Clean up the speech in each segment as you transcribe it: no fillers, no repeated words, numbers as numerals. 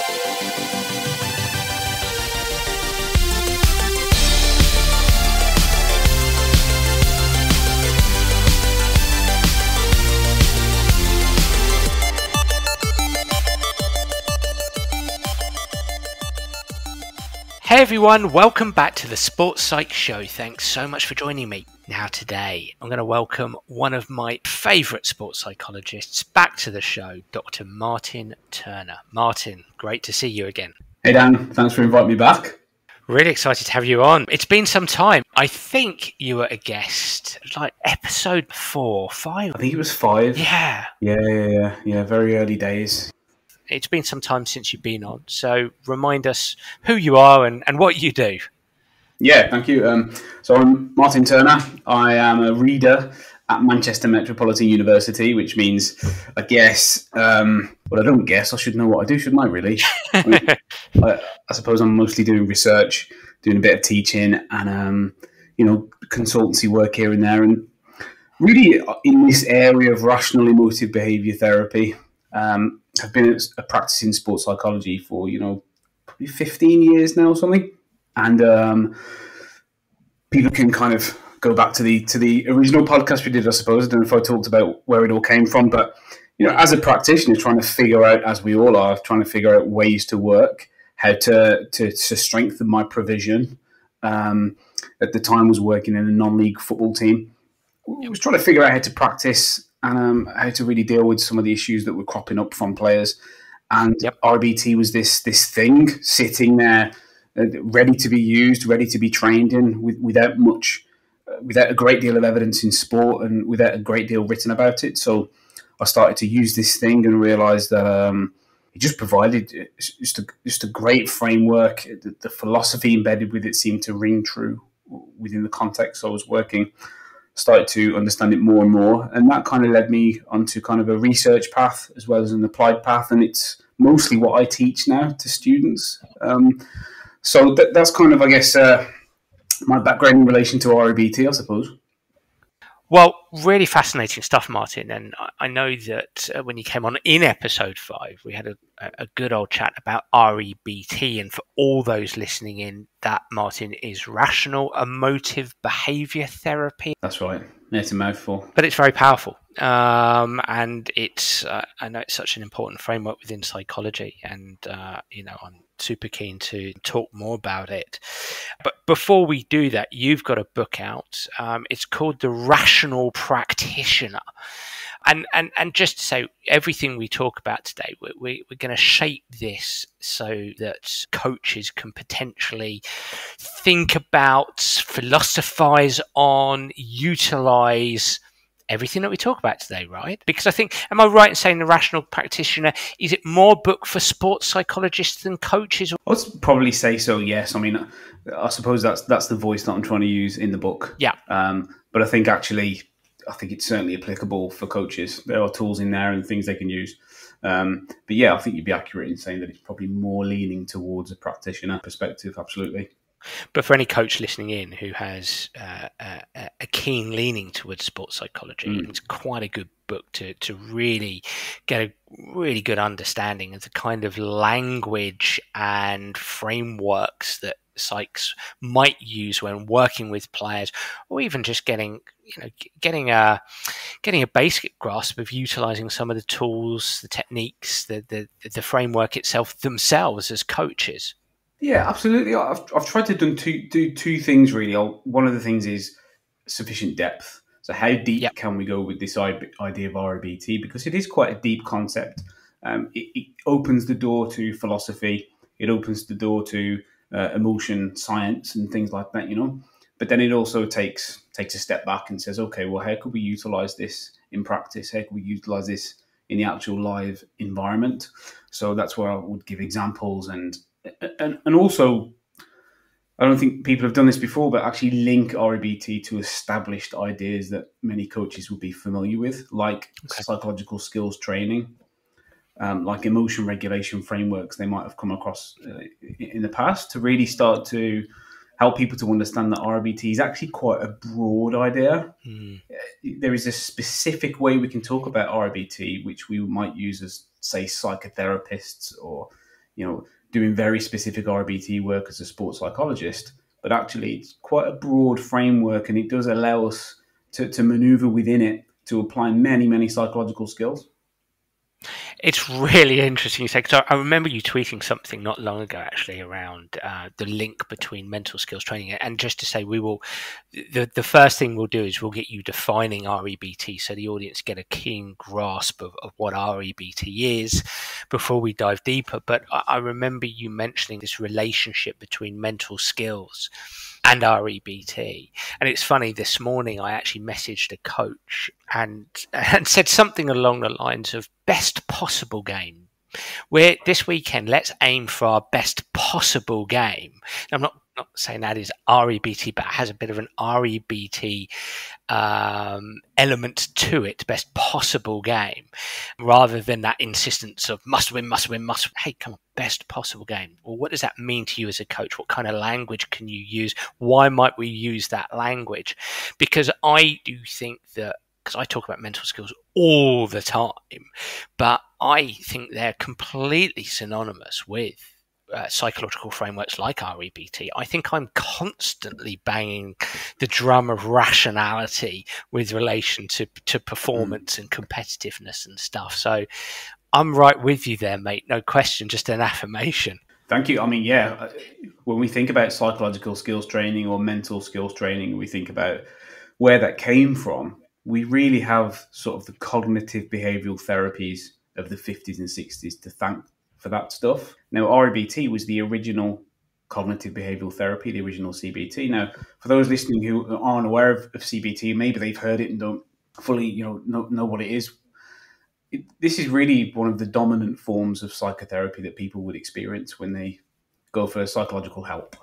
Hey everyone, welcome back to the Sports Psych Show. Thanks so much for joining me. Now today, I'm going to welcome one of my favourite sports psychologists back to the show, Dr. Martin Turner. Martin, great to see you again. Hey Dan, thanks for inviting me back. Really excited to have you on. It's been some time. I think you were a guest, like episode 4, 5. I think it was 5. Yeah. Yeah, very early days. It's been some time since you've been on, so remind us who you are and what you do. Yeah, thank you. So I'm Martin Turner. I am a reader at Manchester Metropolitan University, which means I guess, well, I don't guess, I should know what I do, shouldn't I, really? I suppose I'm mostly doing research, doing a bit of teaching and, consultancy work here and there. And really in this area of rational emotive behaviour therapy, I've been a practicing sports psychology for, probably 15 years now or something. And people can kind of go back to the original podcast we did, I suppose. I don't know if I talked about where it all came from, but, as a practitioner, trying to figure out, as we all are, trying to figure out ways to work, how to strengthen my provision. At the time, I was working in a non-league football team. I was trying to figure out how to practice and how to really deal with some of the issues that were cropping up from players. And REBT was this thing sitting there, ready to be used, ready to be trained in, without a great deal of evidence in sport and without a great deal written about it. So I started to use this thing and realised that it just provided just a great framework. The philosophy embedded with it seemed to ring true within the context I was working. Started to understand it more and more, and that kind of led me onto kind of a research path as well as an applied path, and it's mostly what I teach now to students. So that's kind of, I guess, my background in relation to REBT, I suppose. Well, really fascinating stuff, Martin. And I know that when you came on in episode 5, we had a good old chat about REBT. And for all those listening in, that, Martin, is Rational Emotive Behaviour Therapy. That's right. It's a mouthful. But it's very powerful. And it's I know it's such an important framework within psychology. And, I'm super keen to talk more about it. But before we do that, you've got a book out. It's called The Rational Practitioner. And just to say, everything we talk about today, we're going to shape this so that coaches can potentially think about, philosophize on, utilise everything that we talk about today, right? Because I think, am I right in saying The Rational Practitioner, is it more a book for sports psychologists than coaches? I would probably say so, yes. I mean, I suppose that's the voice that I'm trying to use in the book. Yeah. But I think it's certainly applicable for coaches. There are tools in there and things they can use. But yeah, I think you'd be accurate in saying that it's probably more leaning towards a practitioner perspective, absolutely. But for any coach listening in who has a keen leaning towards sports psychology, it's quite a good book to really get a really good understanding of the kind of language and frameworks that psychs might use when working with players, or even just getting a basic grasp of utilizing some of the tools, the techniques, the framework itself themselves as coaches. Yeah, absolutely. I've tried to do two things really. One of the things is sufficient depth. So how deep can we go with this idea of REBT? Because it is quite a deep concept. It opens the door to philosophy. It opens the door to emotion science and things like that, But then it also takes a step back and says, okay, well, how could we utilize this in practice? How can we utilize this in the actual live environment? So that's where I would give examples and also, I don't think people have done this before, but actually link REBT to established ideas that many coaches would be familiar with, like psychological skills training, like emotion regulation frameworks they might have come across in the past, to really start to help people to understand that REBT is actually quite a broad idea. There is a specific way we can talk about REBT, which we might use as, say, psychotherapists or doing very specific REBT work as a sports psychologist, but actually it's quite a broad framework, and it does allow us to maneuver within it to apply many, many psychological skills. It's really interesting. So I remember you tweeting something not long ago, actually, around the link between mental skills training. And just to say, the first thing we'll do is we'll get you defining REBT so the audience get a keen grasp of what REBT is before we dive deeper. But I remember you mentioning this relationship between mental skills and REBT. And it's funny, this morning I actually messaged a coach and said something along the lines of best possible game. We're this weekend, let's aim for our best possible game. I'm not saying that is REBT, but it has a bit of an REBT element to it, best possible game, rather than that insistence of must win, must win, must win. Hey, come on, best possible game. Well, what does that mean to you as a coach? What kind of language can you use? Why might we use that language? Because I do think that, because I talk about mental skills all the time, but I think they're completely synonymous with psychological frameworks like REBT. I think I'm constantly banging the drum of rationality with relation to performance and competitiveness and stuff. So I'm right with you there, mate. No question, just an affirmation. Thank you. I mean, yeah, when we think about psychological skills training or mental skills training, we think about where that came from. We really have sort of the cognitive behavioural therapies of the 50s and 60s to thank for that stuff. Now, REBT was the original cognitive behavioural therapy, the original CBT. Now, for those listening who aren't aware of CBT, maybe they've heard it and don't fully know what it is. This is really one of the dominant forms of psychotherapy that people would experience when they go for psychological help.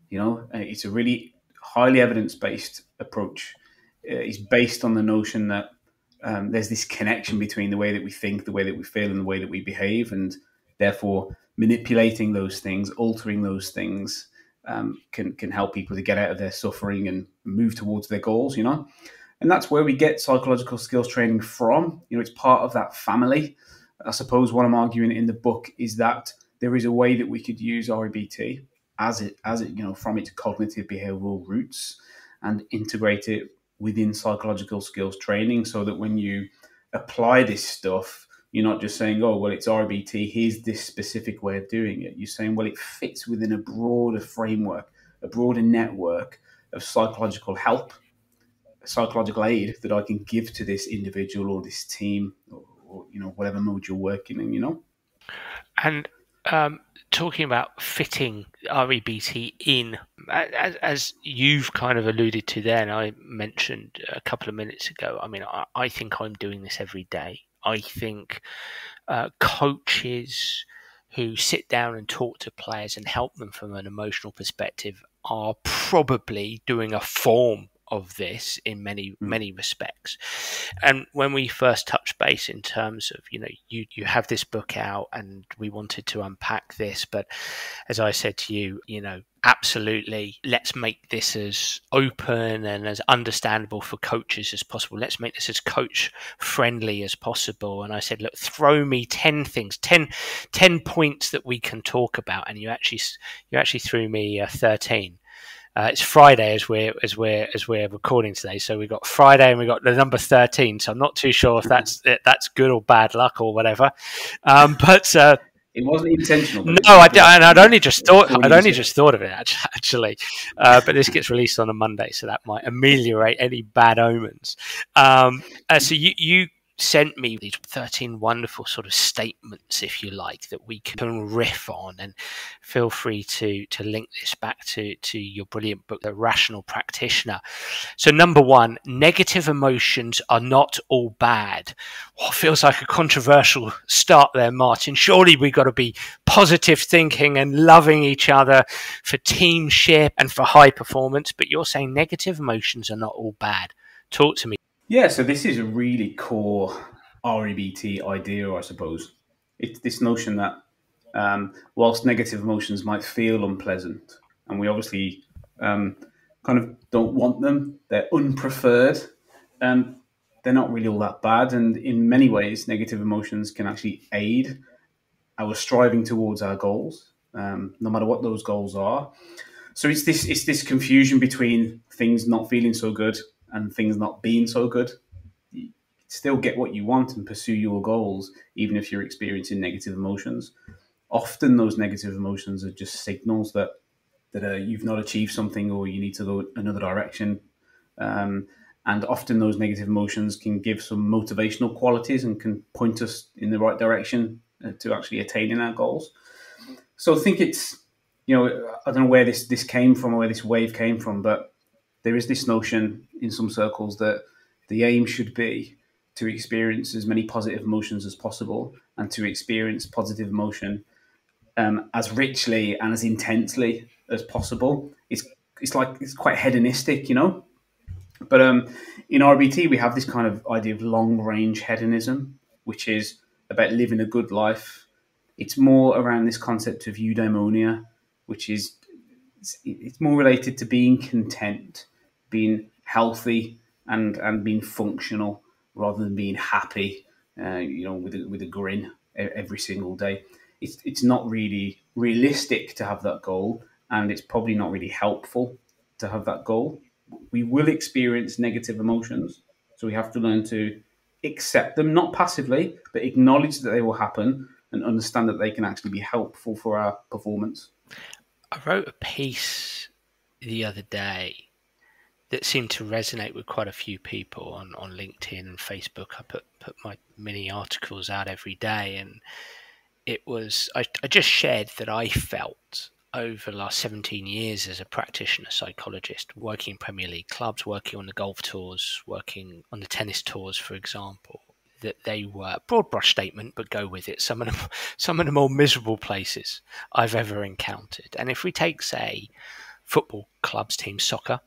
It's a really highly evidence-based approach. It's based on the notion that there's this connection between the way that we think, the way that we feel, and the way that we behave, and therefore manipulating those things, altering those things can help people to get out of their suffering and move towards their goals, And that's where we get psychological skills training from. It's part of that family. I suppose what I'm arguing in the book is that there is a way that we could use REBT as it from its cognitive behavioral roots and integrate it within psychological skills training, so that when you apply this stuff, you're not just saying, oh, well, it's REBT, here's this specific way of doing it. You're saying, well, it fits within a broader framework, a broader network of psychological help, psychological aid that I can give to this individual or this team or whatever mode you're working in, And talking about fitting REBT in, as you've kind of alluded to there, and I mentioned a couple of minutes ago, I mean, I think I'm doing this every day. I think coaches who sit down and talk to players and help them from an emotional perspective are probably doing a form of this in many respects. And when we first touched base in terms of, you have this book out and we wanted to unpack this, but as I said to you, absolutely, let's make this as open and as understandable for coaches as possible. Let's make this as coach friendly as possible. And I said, look, throw me 10 things, 10 points that we can talk about. And you actually threw me 13. It's Friday as we're recording today, so we've got Friday and we've got the number 13. So I'm not too sure if that's good or bad luck or whatever. But it wasn't intentional. No, I'd only just thought of it actually. But this gets released on a Monday, so that might ameliorate any bad omens. So you sent me these 13 wonderful sort of statements, if you like, that we can riff on, and feel free to link this back to your brilliant book, The Rational Practitioner. So number one, negative emotions are not all bad. What feels like a controversial start there, Martin. Surely we've got to be positive thinking and loving each other for teamship and for high performance, but you're saying negative emotions are not all bad. Talk to me. Yeah, so this is a really core REBT idea, I suppose. It's this notion that whilst negative emotions might feel unpleasant, and we obviously kind of don't want them, they're unpreferred, they're not really all that bad. And in many ways, negative emotions can actually aid our striving towards our goals, no matter what those goals are. So it's this confusion between things not feeling so good and things not being so good. You still get what you want and pursue your goals, even if you're experiencing negative emotions. Often those negative emotions are just signals that you've not achieved something, or you need to go another direction. And often those negative emotions can give some motivational qualities and can point us in the right direction to actually attaining our goals. So I think it's, I don't know where this came from or where this wave came from, but there is this notion in some circles that the aim should be to experience as many positive emotions as possible, and to experience positive emotion as richly and as intensely as possible. It's quite hedonistic, But in RBT, we have this kind of idea of long range hedonism, which is about living a good life. It's more around this concept of eudaimonia, which is it's more related to being content, being healthy, and being functional, rather than being happy, with a grin every single day. It's not really realistic to have that goal, and it's probably not really helpful to have that goal. We will experience negative emotions, so we have to learn to accept them, not passively, but acknowledge that they will happen and understand that they can actually be helpful for our performance. I wrote a piece the other day that seemed to resonate with quite a few people on LinkedIn and Facebook. I put my mini articles out every day, and it was I just shared that I felt over the last 17 years as a practitioner psychologist, working in Premier League clubs, working on the golf tours, working on the tennis tours, for example, that they were, broad brush statement, but go with it, some of the more miserable places I've ever encountered. And if we take, say, football clubs, team soccer,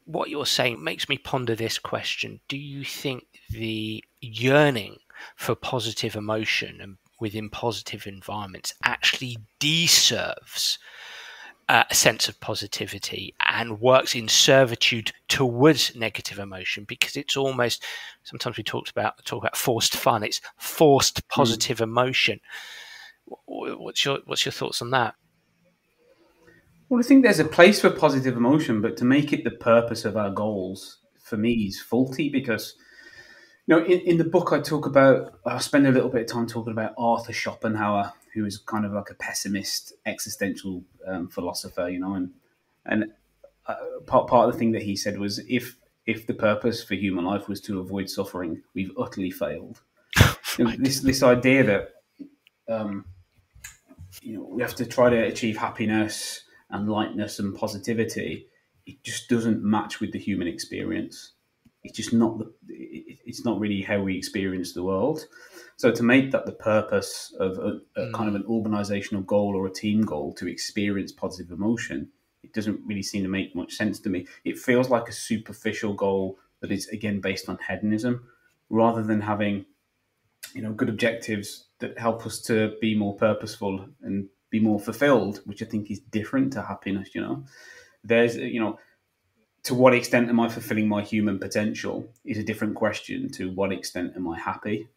what you're saying makes me ponder this question. Do you think the yearning for positive emotion and within positive environments actually deserves a sense of positivity and works in servitude towards negative emotion? Because it's almost, sometimes we talk about forced fun. It's forced positive emotion. What's your thoughts on that? Well, I think there's a place for positive emotion, but to make it the purpose of our goals, for me, is faulty. Because in the book I spend a little bit of time talking about Arthur Schopenhauer, who is kind of like a pessimist existential philosopher, and part of the thing that he said was, if the purpose for human life was to avoid suffering, we've utterly failed. Right. This idea that we have to try to achieve happiness and lightness and positivity, it just doesn't match with the human experience. It's just not it's not really how we experience the world. So to make that the purpose of a kind of an organizational goal or a team goal to experience positive emotion, it doesn't really seem to make much sense to me. It feels like a superficial goal that is, again, based on hedonism, rather than having good objectives that help us to be more purposeful and be more fulfilled, which I think is different to happiness. There's to what extent am I fulfilling my human potential is a different question to what extent am I happy.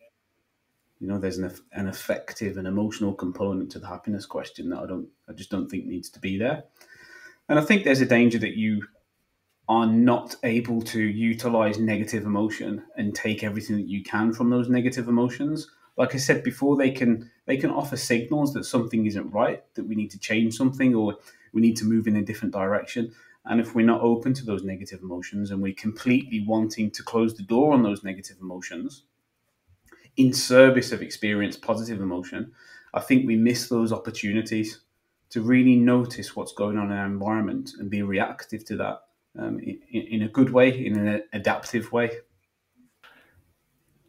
There's an affective and emotional component to the happiness question that I just don't think needs to be there. And I think there's a danger that you are not able to utilize negative emotion and take everything that you can from those negative emotions. Like I said before, they can offer signals that something isn't right, that we need to change something, or we need to move in a different direction. And if we're not open to those negative emotions and we're completely wanting to close the door on those negative emotions in service of experience positive emotion, I think we miss those opportunities to really notice what's going on in our environment and be reactive to that in a good way, in an adaptive way.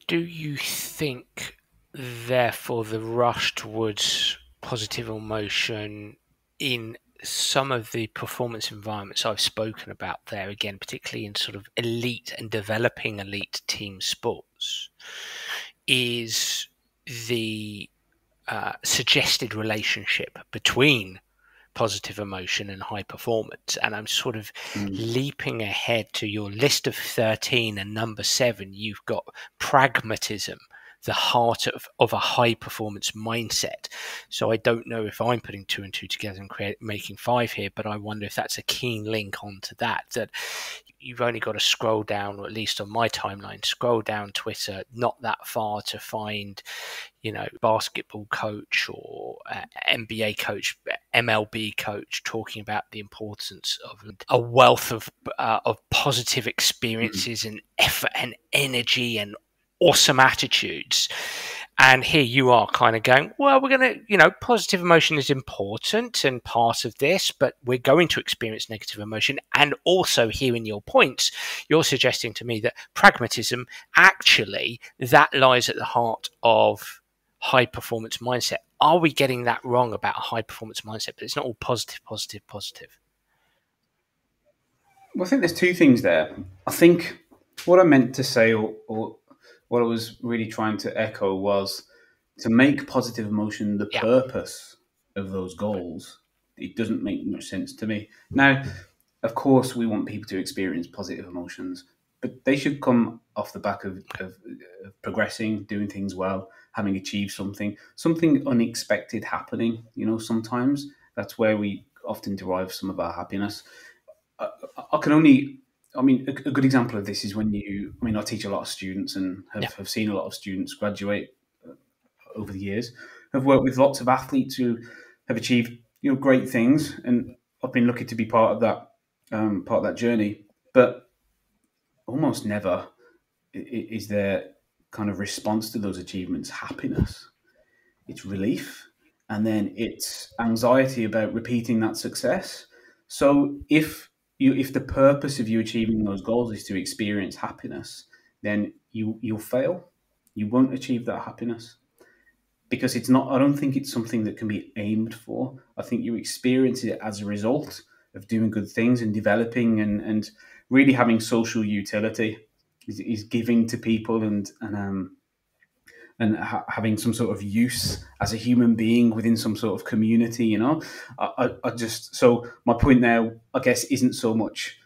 Do you think, therefore, the rush towards positive emotion in some of the performance environments I've spoken about there, again, particularly in sort of elite and developing elite team sports, is the suggested relationship between positive emotion and high performance? And I'm sort of leaping ahead to your list of 13, and number 7, you've got pragmatism the heart of a high performance mindset. So I don't know if I'm putting two and two together and making five here, but I wonder if that's a keen link onto that you've only got to scroll down, or at least on my timeline, scroll down Twitter not that far to find, basketball coach or NBA coach, MLB coach talking about the importance of a wealth of positive experiences and effort and energy and awesome attitudes. And here you are kind of going, well, we're going to, positive emotion is important and part of this, but we're going to experience negative emotion. And also here in your points, you're suggesting to me that pragmatism, actually, that lies at the heart of high performance mindset. Are we getting that wrong about a high performance mindset? But it's not all positive, positive, positive. Well, I think there's two things there. I think what I meant to say, or what I was really trying to echo, was to make positive emotion the purpose of those goals. It doesn't make much sense to me. Now, of course, we want people to experience positive emotions, but they should come off the back of progressing, doing things well, having achieved something unexpected happening. Sometimes that's where we often derive some of our happiness. I can only, a good example of this is when I teach a lot of students and have seen a lot of students graduate over the years. I've worked with lots of athletes who have achieved great things, and I've been lucky to be part of that journey. But almost never is their kind of response to those achievements happiness. It's relief, and then it's anxiety about repeating that success. So if the purpose of you achieving those goals is to experience happiness, then you'll fail. You won't achieve that happiness, because it's not. I don't think it's something that can be aimed for. I think you experience it as a result of doing good things and developing and really having social utility, is giving to people and having some sort of use as a human being within some sort of community. I just, so my point there, I guess, isn't so much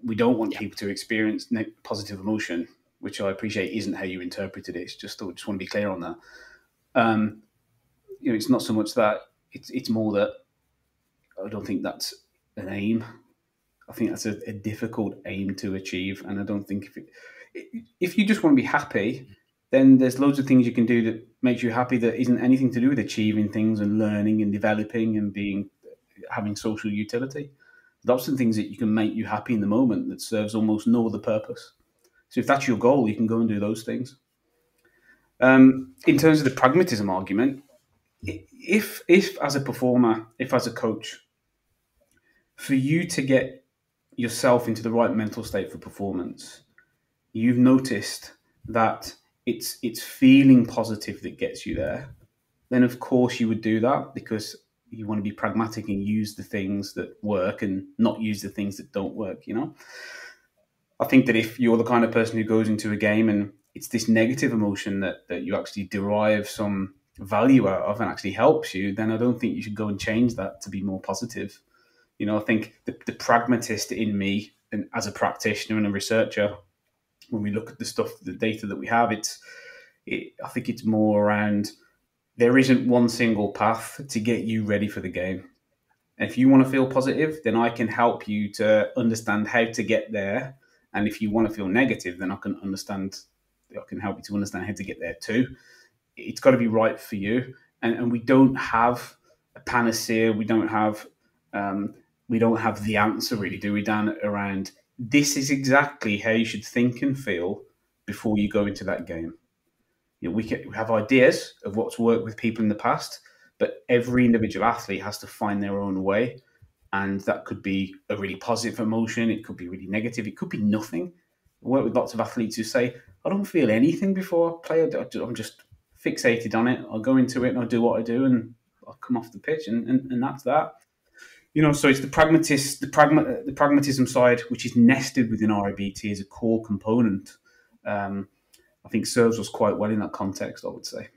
we don't want people to experience positive emotion, which I appreciate isn't how you interpreted it. I just want to be clear on that. It's not so much that, it's more that I don't think that's an aim. I think that's a difficult aim to achieve, and I don't think if you just want to be happy, then there's loads of things you can do that makes you happy that isn't anything to do with achieving things and learning and developing and having social utility. Lots of things that you can make you happy in the moment that serves almost no other purpose. So if that's your goal, you can go and do those things. In terms of the pragmatism argument, if as a performer, if as a coach, for you to get yourself into the right mental state for performance, you've noticed that it's feeling positive that gets you there, then of course you would do that, because you want to be pragmatic and use the things that work and not use the things that don't work. I think that if you're the kind of person who goes into a game and it's this negative emotion that you actually derive some value out of and actually helps you, then I don't think you should go and change that to be more positive. I think the pragmatist in me, and as a practitioner and a researcher, when we look at the data that we have, I think it's more around, there isn't one single path to get you ready for the game. And if you want to feel positive, then I can help you to understand how to get there. And if you want to feel negative, then I can help you to understand how to get there too. It's got to be right for you. And we don't have a panacea. We don't have the answer, really, do we, Dan, around this is exactly how you should think and feel before you go into that game. We have ideas of what's worked with people in the past, but every individual athlete has to find their own way. And that could be a really positive emotion. It could be really negative. It could be nothing. I work with lots of athletes who say, I don't feel anything before I play. I'm just fixated on it. I'll go into it and I'll do what I do and I'll come off the pitch and that's that. So it's the pragmatism side, which is nested within REBT as a core component. I think serves us quite well in that context, I would say.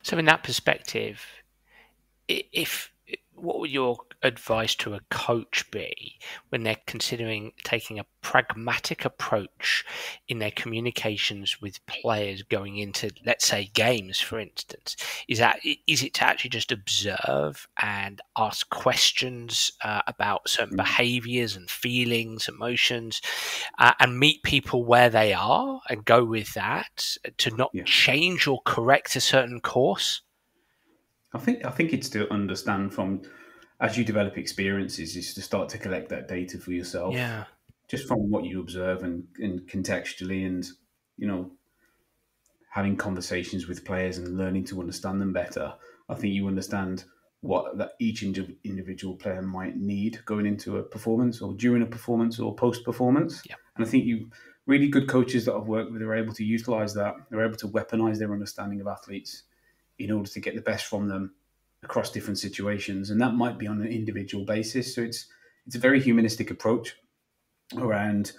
So in that perspective, if what would your advice to a coach be when they're considering taking a pragmatic approach in their communications with players going into, let's say, games, for instance? Is it to actually just observe and ask questions about certain behaviours and feelings, emotions, and meet people where they are and go with that, to not change or correct a certain course? I think it's to understand from, as you develop experiences, is to start to collect that data for yourself, Yeah. just from what you observe and contextually, and having conversations with players and learning to understand them better. I think you understand what that each individual player might need going into a performance, or during a performance, or post performance. Yeah. And I think you really good coaches that I've worked with are able to utilize that. They're able to weaponize their understanding of athletes in order to get the best from them across different situations, and that might be on an individual basis. So it's a very humanistic approach around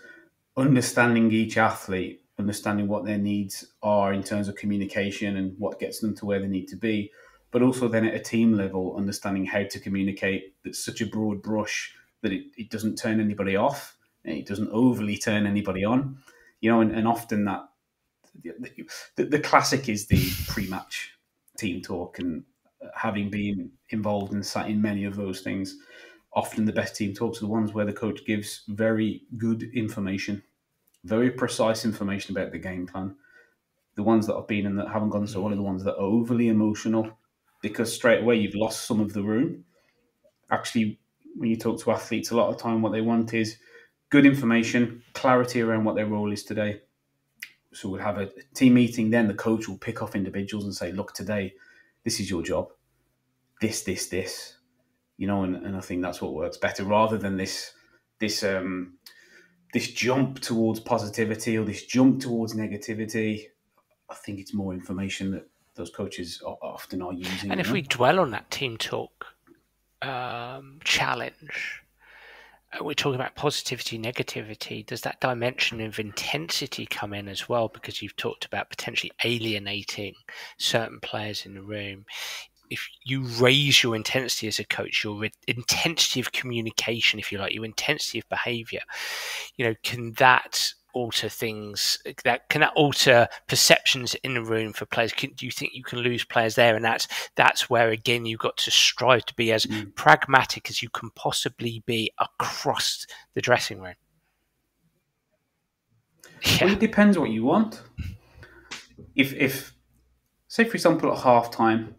understanding each athlete, understanding what their needs are in terms of communication and what gets them to where they need to be, but also then at a team level, understanding how to communicate that's such a broad brush that it doesn't turn anybody off and it doesn't overly turn anybody on. And often that the classic is the pre-match team talk, and having been involved and sat in many of those things, often the best team talks are the ones where the coach gives very good information, very precise information about the game plan. The ones that I've been in that haven't gone so well are the ones that are overly emotional, because straight away you've lost some of the room. Actually, when you talk to athletes, a lot of the time what they want is good information, clarity around what their role is today. So we'll have a team meeting, then the coach will pick off individuals and say, look, today, this is your job. This. And I think that's what works better, rather than this jump towards positivity or this jump towards negativity. I think it's more information that those coaches often are using. And if we dwell on that team talk challenge, we're talking about positivity, negativity. Does that dimension of intensity come in as well? Because you've talked about potentially alienating certain players in the room. If you raise your intensity as a coach, your intensity of communication, if you like, your intensity of behaviour, can that alter things? Can that alter perceptions in the room for players? Do you think you can lose players there? And that's where, again, you've got to strive to be as pragmatic as you can possibly be across the dressing room. Yeah. Well, it depends what you want. If say, for example, at half time,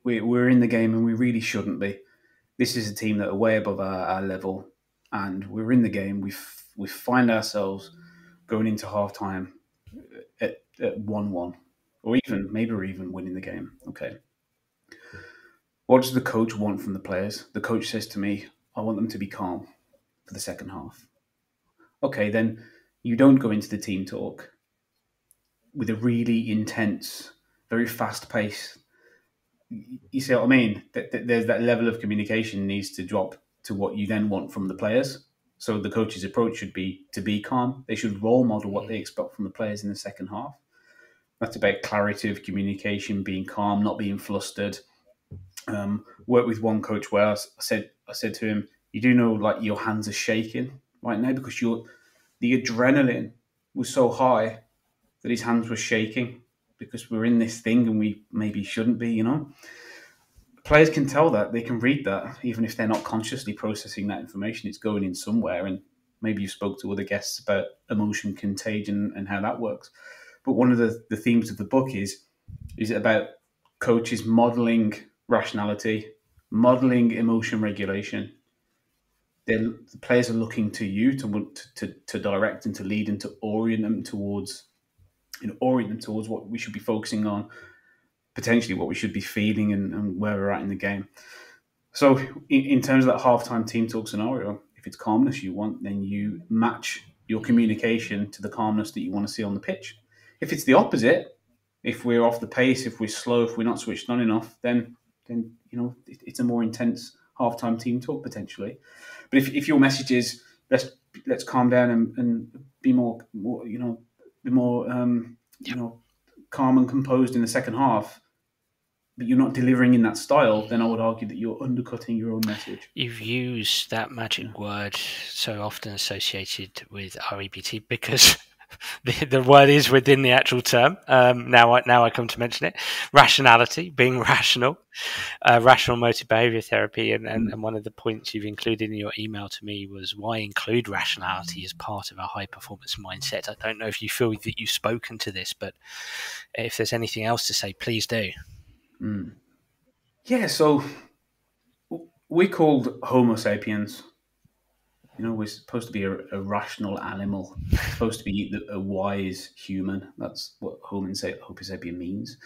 we're in the game and we really shouldn't be. This is a team that are way above our level, and we're in the game. We find ourselves going into half time at 1-1, or maybe we're even winning the game. Okay. What does the coach want from the players? The coach says to me, I want them to be calm for the second half. Okay, then you don't go into the team talk with a really intense, very fast pace. You see what I mean? There's that level of communication needs to drop to what you then want from the players. So the coach's approach should be to be calm. They should role model what they expect from the players in the second half. That's about clarity of communication, being calm, not being flustered. Worked with one coach where I said to him, "You do know, like, your hands are shaking right now because the adrenaline was so high that his hands were shaking because we're in this thing and we maybe shouldn't be, Players can tell that, they can read that, even if they're not consciously processing that information. It's going in somewhere, and maybe you spoke to other guests about emotion contagion and how that works. But one of the themes of the book is about coaches modelling rationality, modelling emotion regulation. The players are looking to you to direct and to lead and to orient them towards what we should be focusing on, potentially what we should be feeling, and where we're at in the game. So in terms of that halftime team talk scenario, if it's calmness you want, then you match your communication to the calmness that you want to see on the pitch. If it's the opposite, if we're off the pace, if we're slow, if we're not switched on enough, then it's a more intense halftime team talk potentially. But if your message is let's calm down and be more calm and composed in the second half, but you're not delivering in that style, then I would argue that you're undercutting your own message. You've used that magic word so often associated with REBT because the word is within the actual term. Now I come to mention it. Rationality, being rational, Rational Emotive Behaviour Therapy. And one of the points you've included in your email to me was why include rationality as part of a high-performance mindset. I don't know if you feel that you've spoken to this, but if there's anything else to say, please do. Yeah, so we're called Homo sapiens. We're supposed to be a rational animal. We're supposed to be a wise human. That's what Homo sapien means.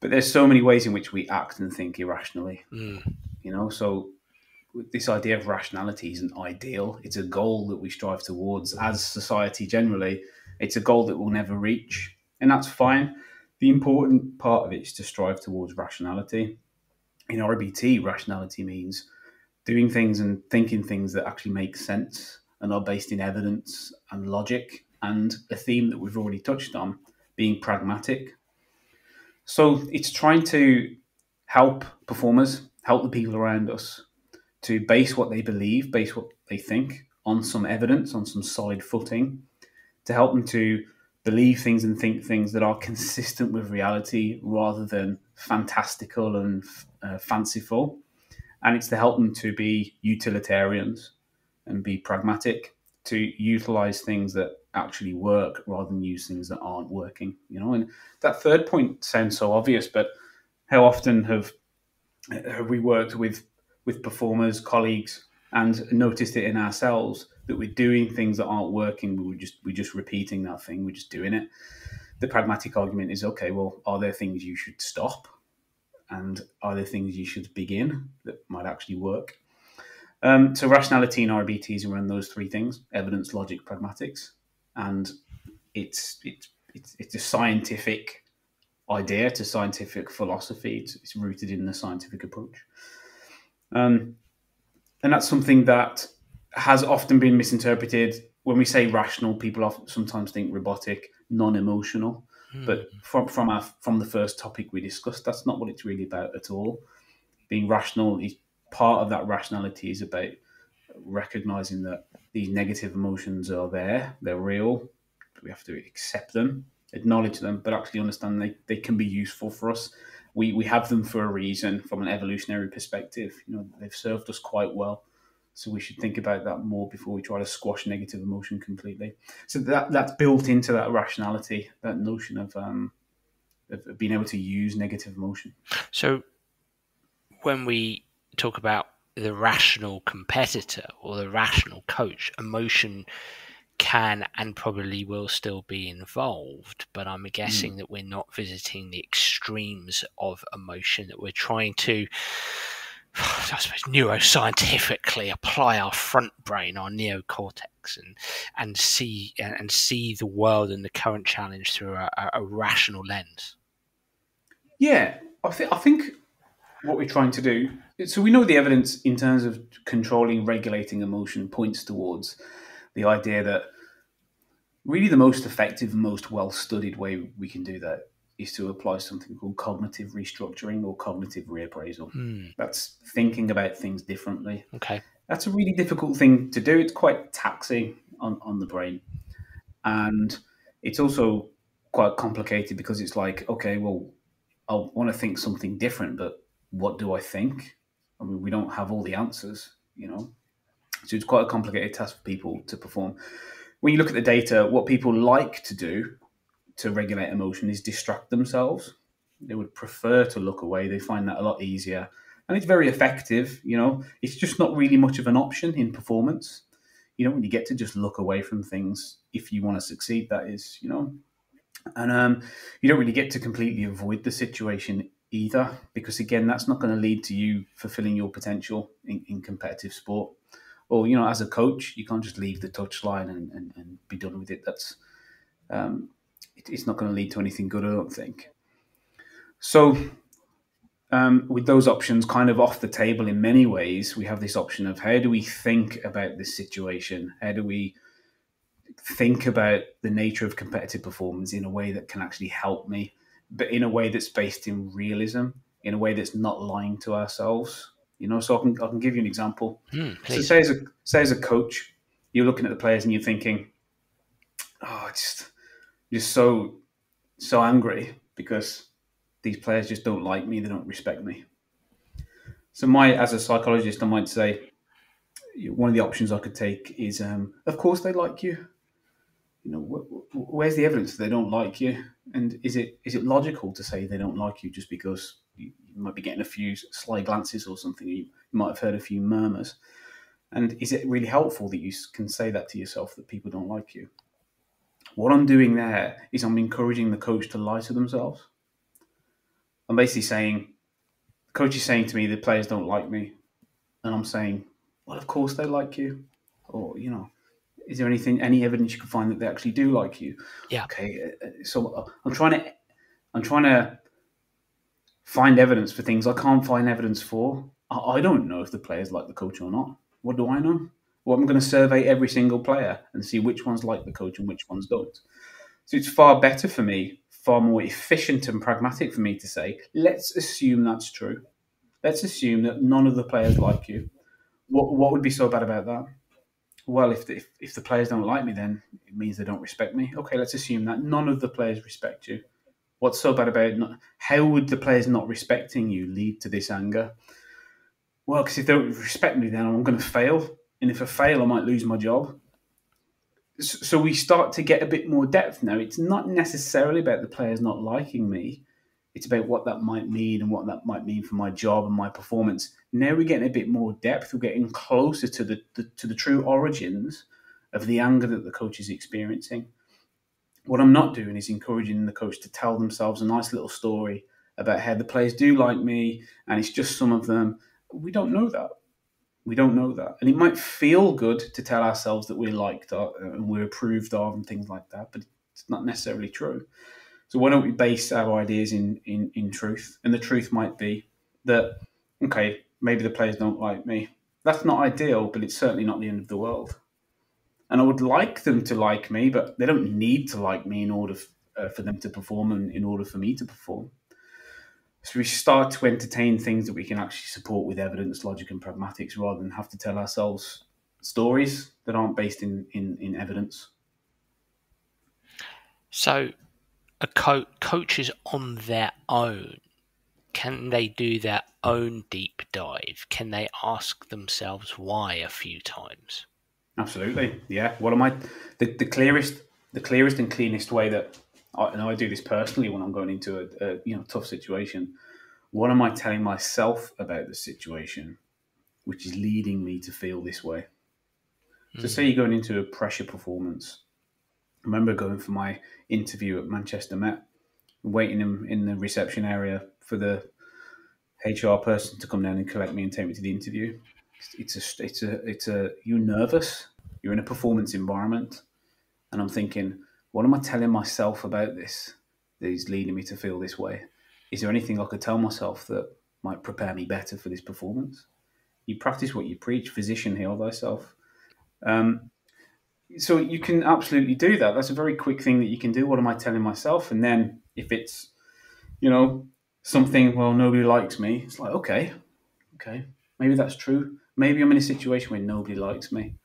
But there's so many ways in which we act and think irrationally. So this idea of rationality isn't ideal. It's a goal that we strive towards as society generally. It's a goal that we'll never reach, and that's fine. The important part of it is to strive towards rationality. In REBT, rationality means doing things and thinking things that actually make sense and are based in evidence and logic, and a theme that we've already touched on, being pragmatic. So it's trying to help performers, help the people around us to base what they believe, base what they think on some evidence, on some solid footing, to help them to believe things and think things that are consistent with reality rather than fantastical and fanciful. And it's to help them to be utilitarians and be pragmatic, to utilize things that actually work rather than use things that aren't working. And that third point sounds so obvious, but how often have we worked with performers, colleagues, and noticed it in ourselves that we're doing things that aren't working? We're just repeating that thing. We're just doing it. The pragmatic argument is, okay, well, are there things you should stop? And are there things you should begin that might actually work? So rationality and REBT is around those three things: evidence, logic, pragmatics. And it's a scientific idea, it's a scientific philosophy. It's rooted in the scientific approach. And that's something that has often been misinterpreted. When we say rational, people sometimes think robotic, non-emotional. But from the first topic we discussed, that's not what it's really about at all. Being rational is part of that. Rationality is about recognizing that these negative emotions are there, they're real. We have to accept them, acknowledge them, but actually understand they can be useful for us. We have them for a reason. From an evolutionary perspective, they've served us quite well. So we should think about that more before we try to squash negative emotion completely. So that's built into that rationality, that notion of being able to use negative emotion. So when we talk about the rational competitor or the rational coach, emotion can and probably will still be involved, but I'm guessing that we're not visiting the extremes of emotion, that we're trying to, I suppose, neuroscientifically apply our front brain, our neocortex, and see the world and the current challenge through a rational lens. Yeah, I think what we're trying to do. So we know the evidence in terms of controlling, regulating emotion points towards the idea that really the most effective, most well-studied way we can do that is to apply something called cognitive restructuring or cognitive reappraisal. That's thinking about things differently. Okay. That's a really difficult thing to do. It's quite taxing on the brain. And it's also quite complicated because it's like, okay, well, I want to think something different, but what do I think? I mean, we don't have all the answers, So it's quite a complicated task for people to perform. When you look at the data, what people like to do to regulate emotion is distract themselves. They would prefer to look away. They find that a lot easier. And it's very effective, It's just not really much of an option in performance. You don't really get to just look away from things if you want to succeed, that is, And you don't really get to completely avoid the situation either, because, again, that's not going to lead to you fulfilling your potential in competitive sport. Or, as a coach, you can't just leave the touchline and be done with it. That's it's not going to lead to anything good, I don't think. So with those options kind of off the table in many ways, we have this option of how do we think about this situation? How do we think about the nature of competitive performance in a way that can actually help me, but in a way that's based in realism in a way that's not lying to ourselves. So I can give you an example. So Please. say as a coach, you're looking at the players and you're thinking, oh, just so angry because these players just don't like me, they don't respect me. So as a psychologist, I might say one of the options I could take is, of course they like you. Where's the evidence that they don't like you? And is it logical to say they don't like you just because you might be getting a few sly glances or something? You might have heard a few murmurs. And is it really helpful that you can say that to yourself, that people don't like you? What I'm doing there is I'm encouraging the coach to lie to themselves. I'm basically saying, the coach is saying to me, the players don't like me. And I'm saying, well, of course they like you. Or, is there any evidence you can find that they actually do like you? Yeah. Okay. So I'm trying to find evidence for things I can't find evidence for. I don't know if the players like the coach or not. What do I know? Well, I'm going to survey every single player and see which ones like the coach and which ones don't. So it's far better for me, far more efficient and pragmatic for me to say, let's assume that's true. Let's assume that none of the players like you. What would be so bad about that? Well, if the players don't like me, then it means they don't respect me. Okay, let's assume that none of the players respect you. What's so bad about it? How would the players not respecting you lead to this anger? Well, because if they don't respect me, then I'm going to fail. And if I fail, I might lose my job. So we start to get a bit more depth now. It's not necessarily about the players not liking me. It's about what that might mean and what that might mean for my job and my performance. Now we're getting a bit more depth. We're getting closer to the true origins of the anger that the coach is experiencing. What I'm not doing is encouraging the coach to tell themselves a nice little story about how the players do like me and it's just some of them. We don't know that. We don't know that. And it might feel good to tell ourselves that we're liked and we're approved of and things like that, but it's not necessarily true. So why don't we base our ideas in truth? And the truth might be that, okay, maybe the players don't like me. That's not ideal, but it's certainly not the end of the world. And I would like them to like me, but they don't need to like me in order for them to perform and in order for me to perform. So we start to entertain things that we can actually support with evidence, logic, and pragmatics rather than have to tell ourselves stories that aren't based in evidence. So coaches on their own, can they do their own deep dive? Can they ask themselves why a few times? Absolutely, yeah. What am I? The clearest and cleanest way that I do this personally when I'm going into a tough situation. What am I telling myself about the situation, which is leading me to feel this way? So, say you're going into a pressure performance. I remember going for my interview at Manchester Met, waiting in the reception area for the HR person to come down and collect me and take me to the interview. You're nervous. You're in a performance environment, and I'm thinking, what am I telling myself about this that is leading me to feel this way? Is there anything I could tell myself that might prepare me better for this performance? You practice what you preach. Physician, heal thyself. So you can absolutely do that. That's a very quick thing that you can do. What am I telling myself? And then if it's, something, well, nobody likes me, it's like, okay, maybe that's true. Maybe I'm in a situation where nobody likes me.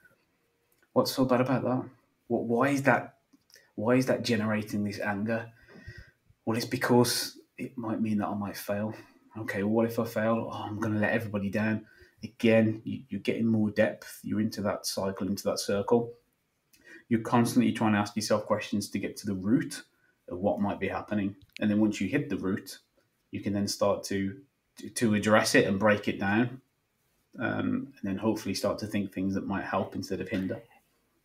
What's so bad about that? Why is that generating this anger? Well, it's because it might mean that I might fail. Okay, well, what if I fail? Oh, I'm going to let everybody down. Again, you're getting more depth. You're into that cycle, into that circle. You're constantly trying to ask yourself questions to get to the root of what might be happening. And then once you hit the root, you can then start to address it and break it down. And then hopefully start to think things that might help instead of hinder.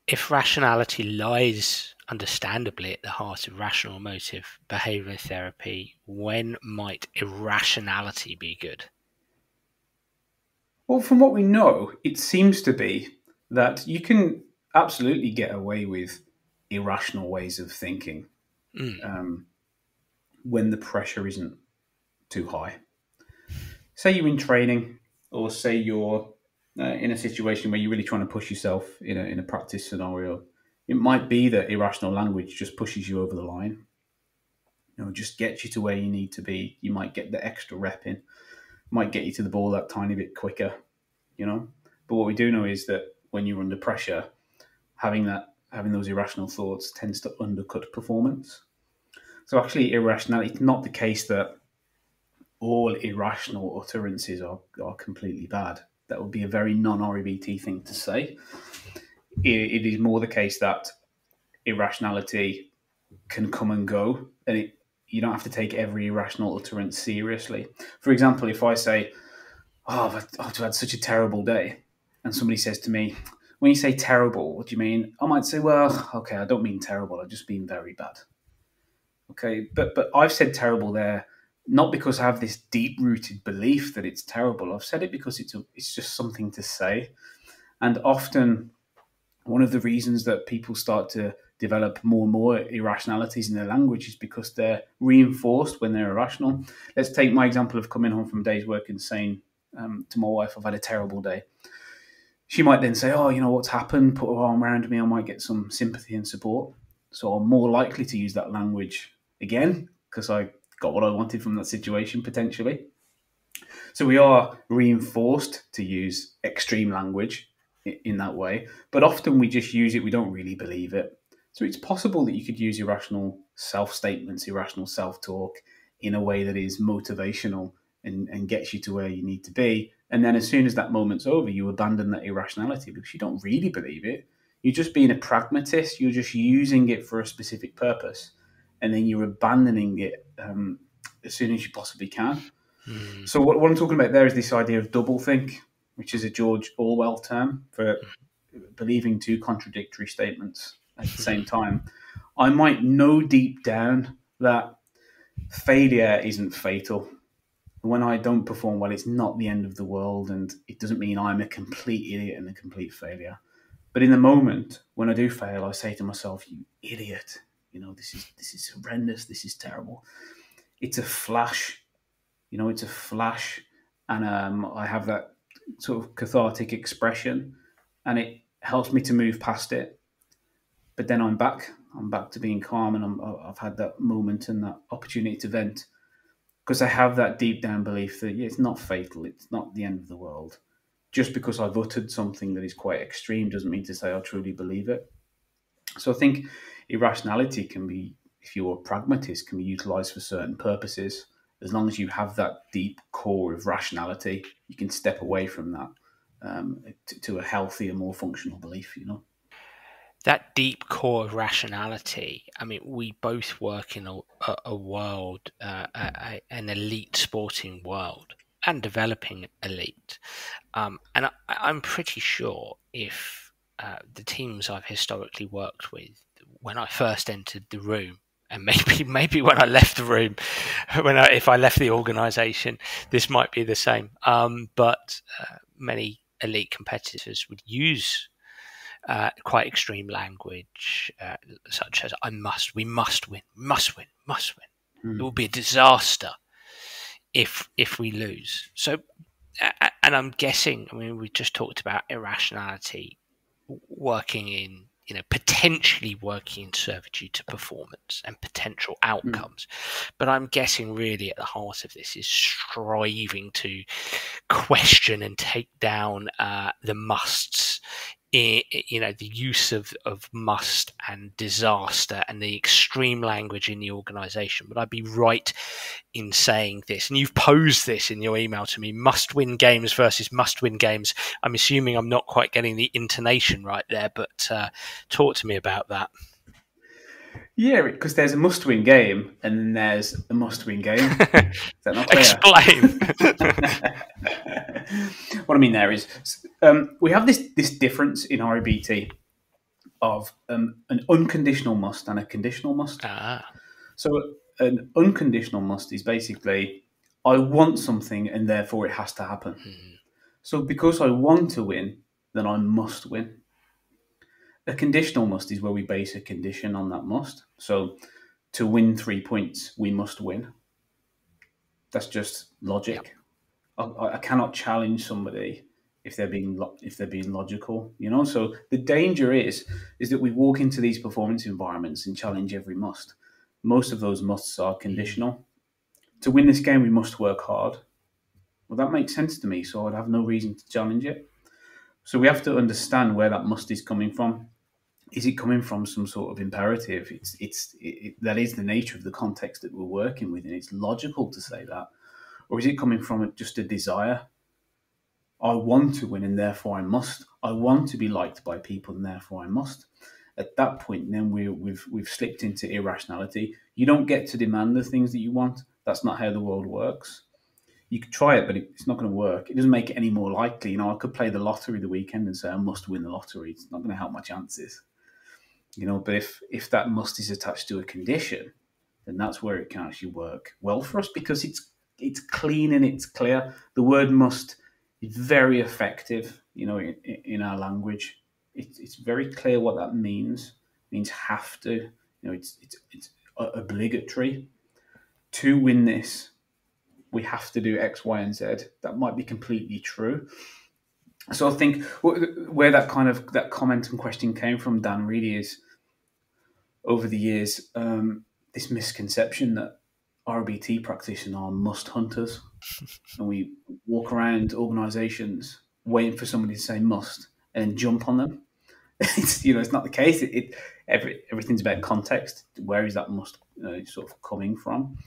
If rationality lies understandably at the heart of rational emotive behaviour therapy, when might irrationality be good? Well, from what we know, it seems to be that you can absolutely get away with irrational ways of thinking when the pressure isn't too high. Say you're in training, or say you're in a situation where you're really trying to push yourself in a practice scenario. It might be that irrational language just pushes you over the line. just get you to where you need to be. You might get the extra rep in, might get you to the ball that tiny bit quicker, But what we do know is that when you're under pressure, having those irrational thoughts tends to undercut performance. So actually, irrationality, it's not the case that all irrational utterances are completely bad. That would be a very non-REBT thing to say. It is more the case that irrationality can come and go, and you don't have to take every irrational utterance seriously. For example, if I say, I've had such a terrible day, and somebody says to me, when you say terrible, what do you mean? I might say, well, okay, I don't mean terrible, I just mean very bad. Okay, but I've said terrible there, not because I have this deep-rooted belief that it's terrible. I've said it because it's just something to say. And often, one of the reasons that people start to develop more and more irrationalities in their language is because they're reinforced when they're irrational. Let's take my example of coming home from a day's work and saying to my wife, I've had a terrible day. She might then say, what's happened? Put her arm around me. I might get some sympathy and support. So I'm more likely to use that language again because I got what I wanted from that situation potentially. So we are reinforced to use extreme language in that way, but often we just use it, we don't really believe it. So it's possible that you could use irrational self-statements, irrational self-talk in a way that is motivational and gets you to where you need to be. And then as soon as that moment's over, you abandon that irrationality because you don't really believe it. You're just being a pragmatist. You're just using it for a specific purpose. And then you're abandoning it as soon as you possibly can. So what I'm talking about there is this idea of doublethink, which is a George Orwell term for believing two contradictory statements at the same time. I might know deep down that failure isn't fatal. When I don't perform well, it's not the end of the world, and it doesn't mean I'm a complete idiot and a complete failure. But in the moment, when I do fail, I say to myself, you idiot, this is horrendous, this is terrible. It's a flash, it's a flash, and I have that sort of cathartic expression, and it helps me to move past it. But then I'm back to being calm, and I've had that moment and that opportunity to vent. Because I have that deep down belief that it's not fatal, it's not the end of the world. Just because I've uttered something that is quite extreme doesn't mean to say I truly believe it. So I think irrationality can be, if you're a pragmatist, can be utilised for certain purposes. As long as you have that deep core of rationality, you can step away from that to a healthier, more functional belief, That deep core of rationality. I mean, we both work in a world, an elite sporting world, and developing elite. And I'm pretty sure if the teams I've historically worked with, when I first entered the room, and maybe when I left the room, if I left the organisation, this might be the same. But many elite competitors would use quite extreme language, such as we must win. It will be a disaster if we lose. So, and I'm guessing, we just talked about irrationality working in, potentially working in servitude to performance and potential outcomes. But I'm guessing really at the heart of this is striving to question and take down the musts, the use of must and disaster and the extreme language in the organisation. Would I be right in saying this? And you've posed this in your email to me, must-win games versus must-win games. I'm assuming I'm not quite getting the intonation right there, but talk to me about that. Yeah, because there's a must-win game and then there's a must-win game. Is that not clear? Explain. What I mean there is we have this difference in REBT of an unconditional must and a conditional must. So an unconditional must is basically I want something and therefore it has to happen. So because I want to win, then I must win. A conditional must is where we base a condition on that must. So to win 3 points, we must win. That's just logic. Yep. I cannot challenge somebody if they're being logical, So the danger is that we walk into these performance environments and challenge every must. most of those musts are conditional. To win this game, we must work hard. Well, that makes sense to me, so I'd have no reason to challenge it. So we have to understand where that must is coming from. Is it coming from some sort of imperative? That is the nature of the context that we're working with, and it's logical to say that. Or is it coming from just a desire? I want to win and therefore I must. I want to be liked by people and therefore I must. At that point, then we've slipped into irrationality. You don't get to demand the things that you want. That's not how the world works. You could try it, but it's not going to work. It doesn't make it any more likely. I could play the lottery the weekend and say I must win the lottery. It's not going to help my chances. But if that must is attached to a condition, then that's where it can actually work well for us, because it's clean and it's clear. The word must is very effective, in our language. It's very clear what that means. It means have to. It's obligatory. To win this, we have to do X, Y, and Z. That might be completely true. So I think where that comment and question came from, Dan, really is over the years, this misconception that REBT practitioners are must hunters, and we walk around organisations waiting for somebody to say must and then jump on them. It's not the case. Everything's about context. Where is that must sort of coming from?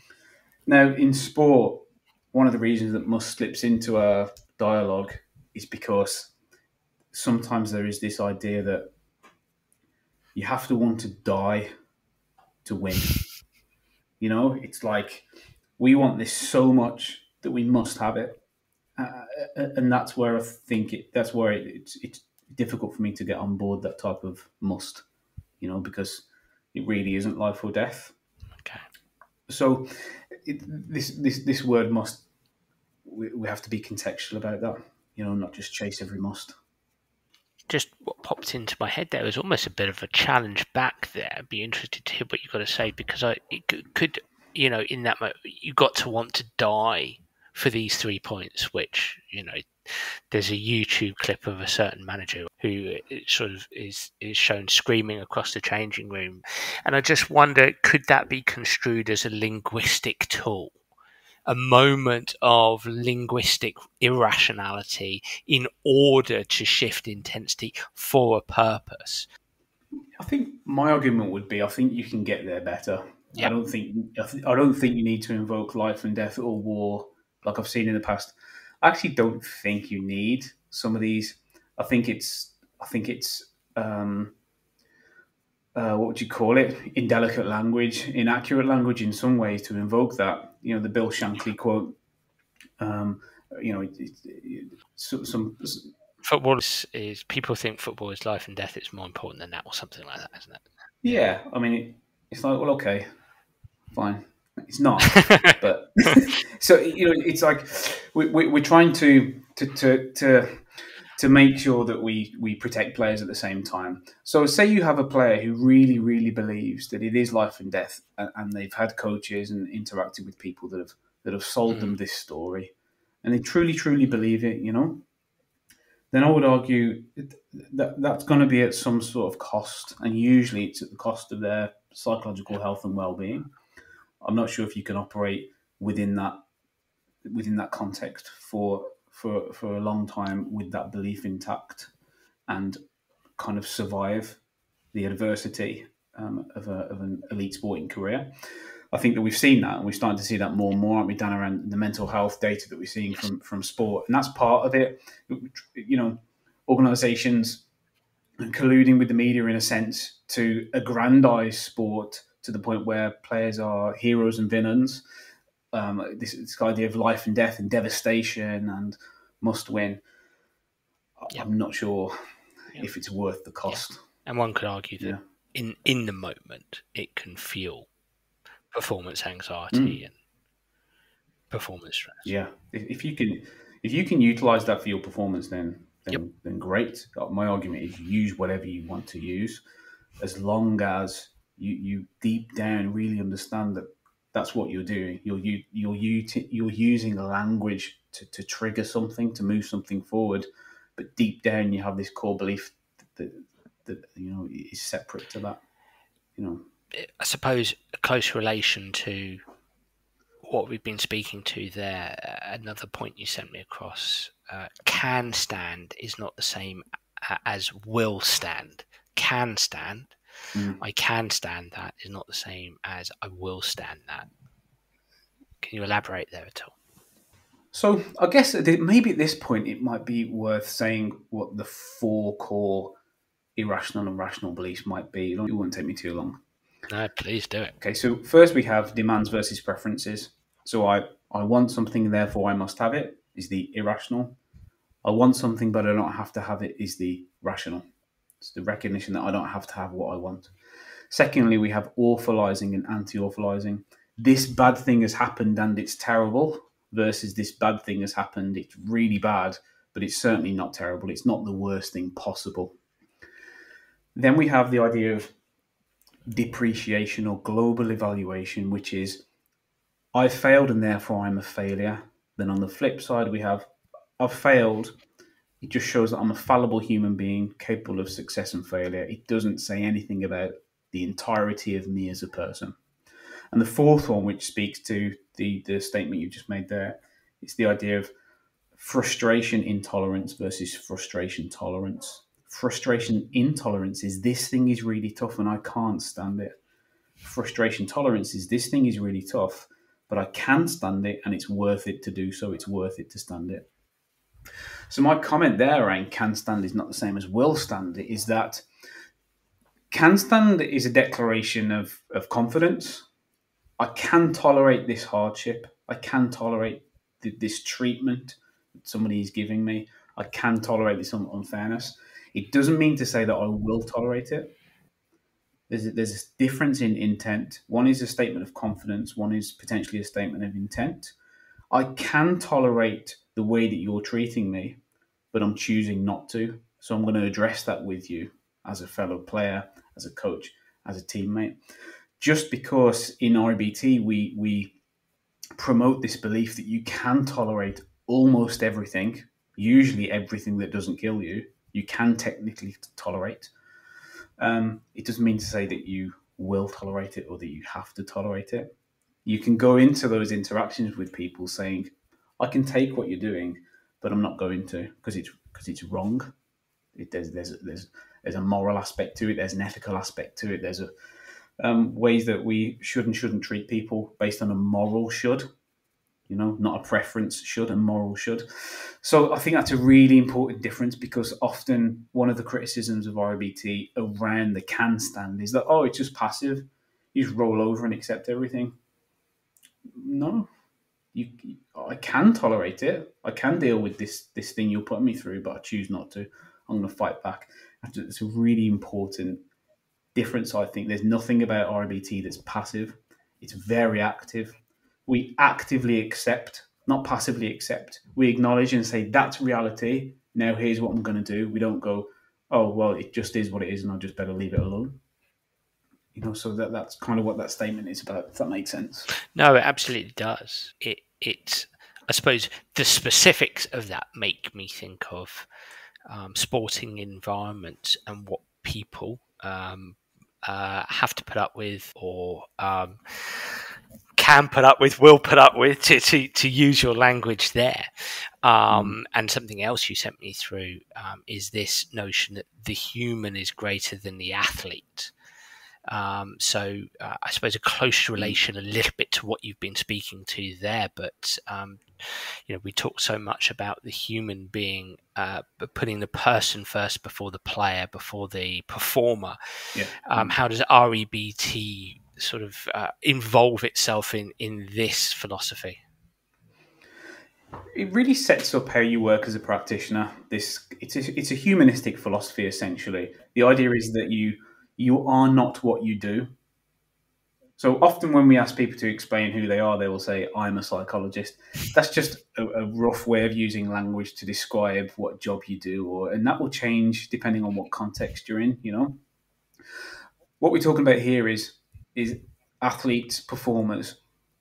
Now, in sport, one of the reasons that must slips into our dialogue is because sometimes there is this idea that you have to want to die to win. It's like we want this so much that we must have it, and that's where I think it's difficult for me to get on board that type of must, because it really isn't life or death. Okay. So this word must, we have to be contextual about that, not just chase every must. Just what popped into my head there was almost a bit of a challenge back there. I'd be interested to hear what you've got to say, because it could, in that moment, you got to want to die for these 3 points, which, there's a YouTube clip of a certain manager who sort of is shown screaming across the changing room. And I just wonder, could that be construed as a linguistic tool? A moment of linguistic irrationality in order to shift intensity for a purpose? I think my argument would be, I think you can get there better. Yep. I don't think you need to invoke life and death or war like I've seen in the past. I actually don't think you need some of these. I think it's what would you call it? Indelicate language, inaccurate language in some ways to invoke that. The Bill Shankly quote. Some football is people think football is life and death. It's more important than that, or something like that, isn't it? Yeah, I mean, it's like, well, okay, fine. It's not, but so it's like we're trying to make sure that we protect players at the same time. So say you have a player who really, really believes that it is life and death, and they've had coaches and interacted with people that have sold them this story, and they truly, truly believe it, then I would argue that that's going to be at some sort of cost, and usually it's at the cost of their psychological health and well-being. I'm not sure if you can operate within that context for a long time with that belief intact and kind of survive the adversity of an elite sporting career. I think that we've seen that, and we're starting to see that more and more, aren't we, Dan, around the mental health data that we're seeing from sport, and that's part of it. Organisations colluding with the media in a sense to aggrandise sport to the point where players are heroes and villains. This idea of life and death and devastation and must win. Yep. I'm not sure if it's worth the cost. Yep. And one could argue that in the moment it can fuel performance anxiety and performance stress. Yeah, if you can utilise that for your performance, then great. My argument is use whatever you want to use, as long as you deep down really understand that that's what you're doing. You're using language to trigger something, to move something forward, but deep down you have this core belief that is separate to that. I suppose a close relation to what we've been speaking to there, another point you sent me across, can stand is not the same as will stand. Can stand, I can stand that is not the same as I will stand that. Can you elaborate there at all? So I guess maybe at this point it might be worth saying what the 4 core irrational and rational beliefs might be. It wouldn't take me too long. No, please do it. Okay, so first we have demands versus preferences. So I want something, therefore I must have it, is the irrational. I want something, but I don't have to have it, is the rational. It's the recognition that I don't have to have what I want. Secondly, we have awfulizing and anti-awfulizing. This bad thing has happened and it's terrible versus this bad thing has happened, it's really bad, but it's certainly not terrible. It's not the worst thing possible. Then we have the idea of depreciation or global evaluation, which is I failed and therefore I'm a failure. Then on the flip side, we have I've failed. It just shows that I'm a fallible human being capable of success and failure. It doesn't say anything about the entirety of me as a person. And the fourth one, which speaks to the statement you just made there, is the idea of frustration intolerance versus frustration tolerance. Frustration intolerance is this thing is really tough and I can't stand it. Frustration tolerance is this thing is really tough, but I can stand it and it's worth it to do so. It's worth it to stand it. So my comment there around can stand is not the same as will stand it, is that can stand is a declaration of confidence. I can tolerate this hardship. I can tolerate this treatment that somebody is giving me. I can tolerate this unfairness. It doesn't mean to say that I will tolerate it. There's a difference in intent. One is a statement of confidence. One is potentially a statement of intent. I can tolerate the way that you're treating me, but I'm choosing not to. So I'm going to address that with you as a fellow player, as a coach, as a teammate. Just because in REBT we promote this belief that you can tolerate almost everything, usually everything that doesn't kill you, you can technically tolerate. It doesn't mean to say that you will tolerate it or that you have to tolerate it. You can go into those interactions with people saying, I can take what you're doing, but I'm not going to because it's wrong. There's a moral aspect to it. There's an ethical aspect to it. There's ways that we should and shouldn't treat people based on a moral should, not a preference should, a moral should. So I think that's a really important difference because often one of the criticisms of REBT around the can stand is that, it's just passive. You just roll over and accept everything. No, I can tolerate it. I can deal with this thing you're putting me through, but I choose not to. I'm going to fight back. It's a really important difference, I think. There's nothing about REBT that's passive. It's very active. We actively accept, not passively accept. We acknowledge and say, that's reality. Now here's what I'm going to do. We don't go, oh, well, it just is what it is and I just better leave it alone. So that's kind of what that statement is about, if that makes sense. No, it absolutely does. It I suppose the specifics of that make me think of sporting environments and what people have to put up with or can put up with, will put up with, to use your language there. And something else you sent me through is this notion that the human is greater than the athlete. So I suppose a close relation a little bit to what you've been speaking to there, but we talk so much about the human being, putting the person first before the player, before the performer. Yeah. How does REBT sort of involve itself in this philosophy? It really sets up how you work as a practitioner. It's a humanistic philosophy, essentially. The idea is that you are not what you do. So often when we ask people to explain who they are, they will say, I'm a psychologist. That's just a rough way of using language to describe what job you do, and that will change depending on what context you're in, What we're talking about here is athletes, performers,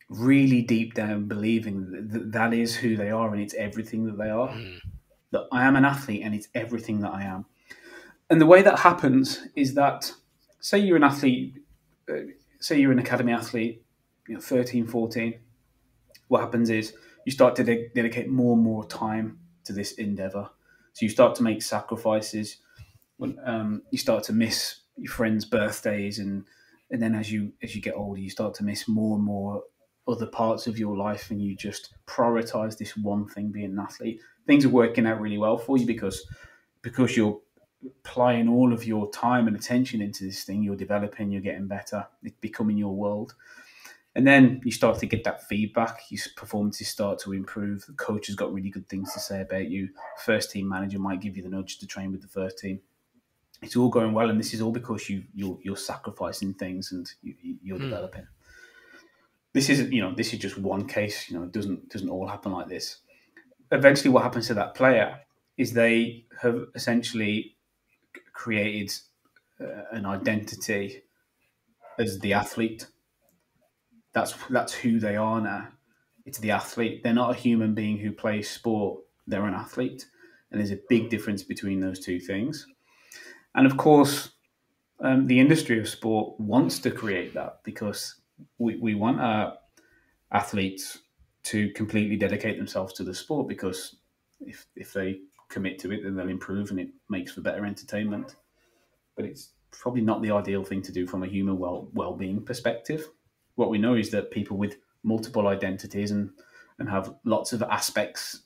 really deep down believing that is who they are and it's everything that they are. That I am an athlete and it's everything that I am. And the way that happens is that, say you're an athlete, say you're an academy athlete, 13, 14, what happens is you start to dedicate more and more time to this endeavour. So you start to make sacrifices. You start to miss your friends' birthdays, and then as you get older, you start to miss more and more other parts of your life, and you just prioritise this one thing, being an athlete. Things are working out really well for you because you're applying all of your time and attention into this thing. You're developing, you're getting better, it's becoming your world. And then you start to get that feedback. Your performances start to improve. The coach has got really good things to say about you. First team manager might give you the nudge to train with the first team. It's all going well, and this is all because you're sacrificing things and you're developing. This is just one case. It doesn't all happen like this. Eventually, what happens to that player is they have essentially created an identity as the athlete. That's who they are now. It's the athlete. They're not a human being who plays sport. They're an athlete, and there's a big difference between those two things. And of course, the industry of sport wants to create that because we want our athletes to completely dedicate themselves to the sport, because if they commit to it, then they'll improve and it makes for better entertainment. But it's probably not the ideal thing to do from a human well-being perspective. What we know is that people with multiple identities and have lots of aspects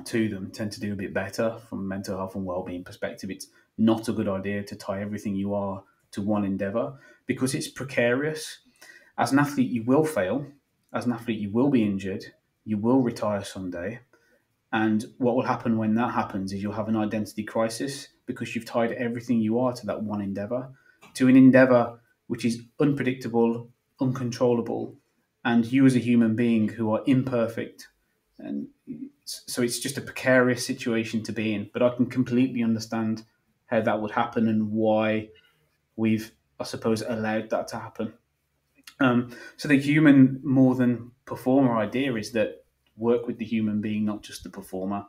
to them tend to do a bit better from a mental health and well-being perspective. It's not a good idea to tie everything you are to one endeavour because it's precarious. As an athlete, you will fail. As an athlete, you will be injured. You will retire someday. And what will happen when that happens is you'll have an identity crisis because you've tied everything you are to that one endeavour, to an endeavour which is unpredictable, uncontrollable, and you as a human being who are imperfect. And so it's just a precarious situation to be in. But I can completely understand how that would happen and why we've, I suppose, allowed that to happen. So the human more than performer idea is that work with the human being, not just the performer.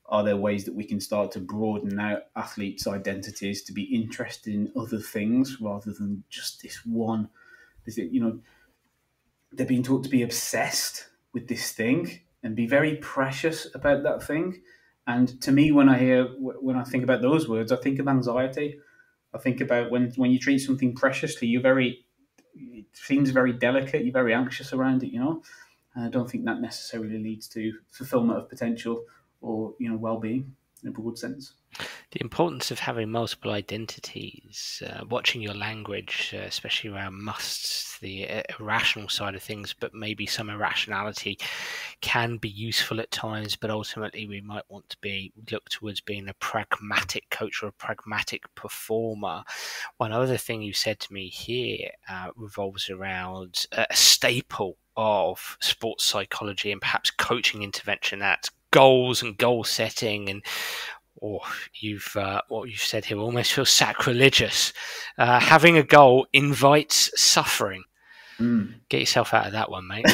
Are there ways that we can start to broaden out athletes' identities to be interested in other things rather than just this one? They're being taught to be obsessed with this thing and be very precious about that thing. And to me, when I think about those words, I think of anxiety. I think about when you treat something preciously, it seems very delicate. You're very anxious around it, And I don't think that necessarily leads to fulfillment of potential or well-being in a broad sense. The importance of having multiple identities, watching your language, especially around musts, the irrational side of things, but maybe some irrationality can be useful at times, but ultimately we might want to look towards being a pragmatic coach or a pragmatic performer. One other thing you said to me here revolves around a staple of sports psychology and perhaps coaching intervention, that's goals and goal setting. And what you've said here almost feels sacrilegious. Having a goal invites suffering. Get yourself out of that one, mate.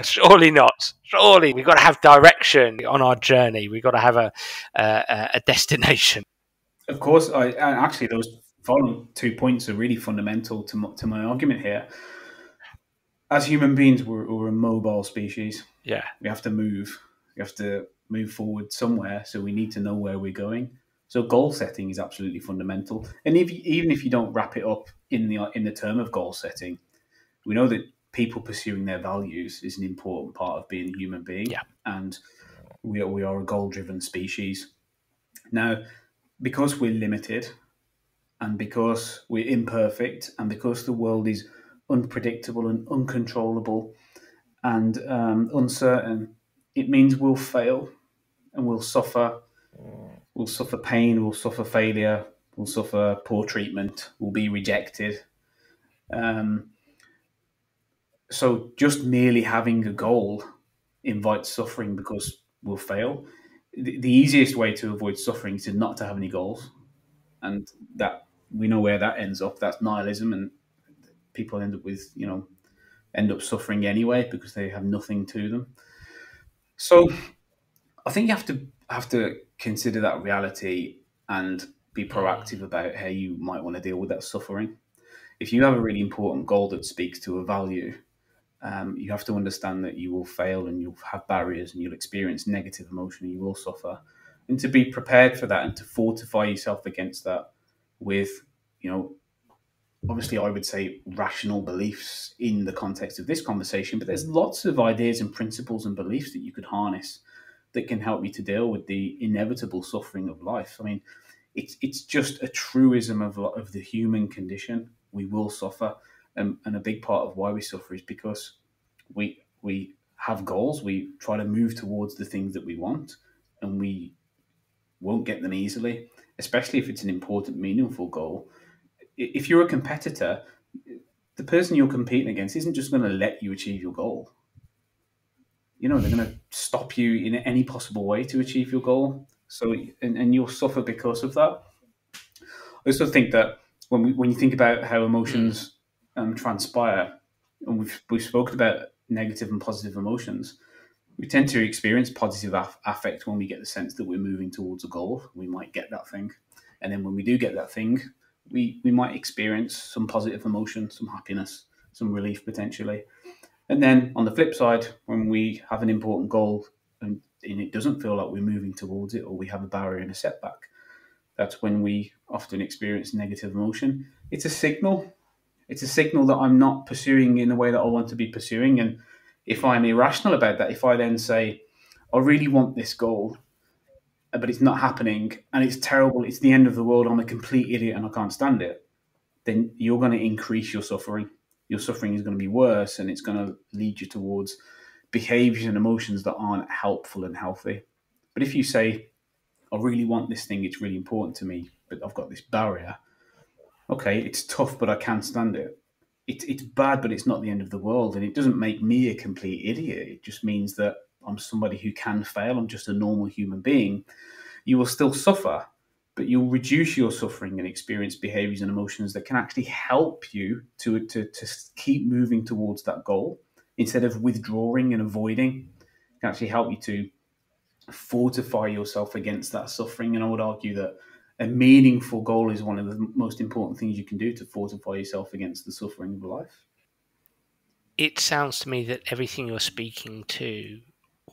Surely not. Surely we've got to have direction on our journey. We've got to have a destination. Of course, actually those following 2 points are really fundamental to my argument here. As human beings, we're a mobile species. Yeah, we have to move. We have to move forward somewhere, so we need to know where we're going. So goal setting is absolutely fundamental. And even if you don't wrap it up in the term of goal setting, we know that people pursuing their values is an important part of being a human being. Yeah. And we are a goal-driven species. Now, because we're limited and because we're imperfect and because the world is unpredictable and uncontrollable and uncertain, it means we'll fail and we'll suffer. We'll suffer pain, we'll suffer failure, we'll suffer poor treatment, we'll be rejected. So just merely having a goal invites suffering because we'll fail. The easiest way to avoid suffering is not to have any goals. And that we know where that ends up. That's nihilism, and people end up suffering anyway because they have nothing to them. So I think you have to consider that reality and be proactive about how you might want to deal with that suffering. if you have a really important goal that speaks to a value, you have to understand that you will fail and you'll have barriers and you'll experience negative emotion and you will suffer. And to be prepared for that and to fortify yourself against that with, obviously I would say rational beliefs in the context of this conversation, but there's lots of ideas and principles and beliefs that you could harness that can help you to deal with the inevitable suffering of life. I mean, it's just a truism of the human condition. We will suffer, and a big part of why we suffer is because we have goals. We try to move towards the things that we want, and we won't get them easily, especially if it's an important, meaningful goal. If you're a competitor, the person you're competing against isn't just going to let you achieve your goal. They're going to stop you in any possible way to achieve your goal. So, and you'll suffer because of that. I also think that when you think about how emotions transpire, and we've spoken about negative and positive emotions, we tend to experience positive affect when we get the sense that we're moving towards a goal. We might get that thing, and then when we do get that thing, we might experience some positive emotion, some happiness, some relief potentially. And then on the flip side, when we have an important goal and it doesn't feel like we're moving towards it, or we have a barrier and a setback, that's when we often experience negative emotion. It's a signal. It's a signal that I'm not pursuing in the way that I want to be pursuing. And if I'm irrational about that, if I then say, I really want this goal, but it's not happening and it's terrible, it's the end of the world, I'm a complete idiot and I can't stand it, then you're going to increase your suffering. Your suffering is going to be worse, and it's going to lead you towards behaviors and emotions that aren't helpful and healthy. But if you say, I really want this thing, it's really important to me, but I've got this barrier. Okay, it's tough, but I can stand it. It's bad, but it's not the end of the world, and it doesn't make me a complete idiot. It just means that I'm somebody who can fail. I'm just a normal human being. You will still suffer, but you'll reduce your suffering and experience behaviors and emotions that can actually help you to keep moving towards that goal instead of withdrawing and avoiding. It can actually help you to fortify yourself against that suffering. And I would argue that a meaningful goal is one of the most important things you can do to fortify yourself against the suffering of life. It sounds to me that everything you're speaking to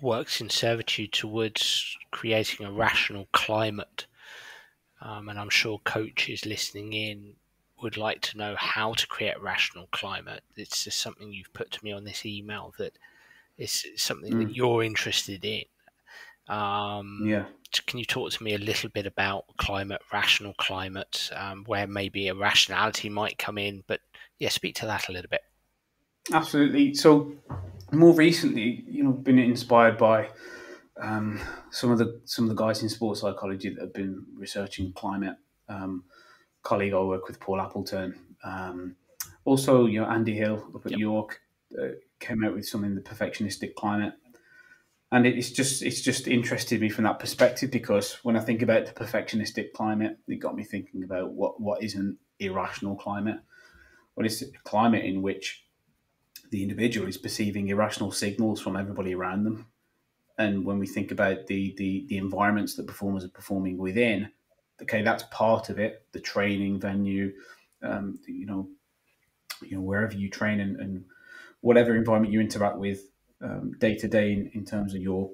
works in servitude towards creating a rational climate. And I'm sure coaches listening in would like to know how to create a rational climate. It's just something you've put to me on this email that is something that you're interested in. Can you talk to me a little bit about rational climate, where maybe irrationality might come in? But yeah, speak to that a little bit. Absolutely. So more recently, been inspired by some of the guys in sports psychology that have been researching climate. Colleague I work with, Paul Appleton. Also, Andy Hill up at York came out with something, the perfectionistic climate. And it's just interested me from that perspective, because when I think about the perfectionistic climate, it got me thinking about what is an irrational climate. What is a climate in which the individual is perceiving irrational signals from everybody around them. And when we think about the environments that performers are performing within, okay, that's part of it. The training venue, wherever you train and whatever environment you interact with day to day in terms of your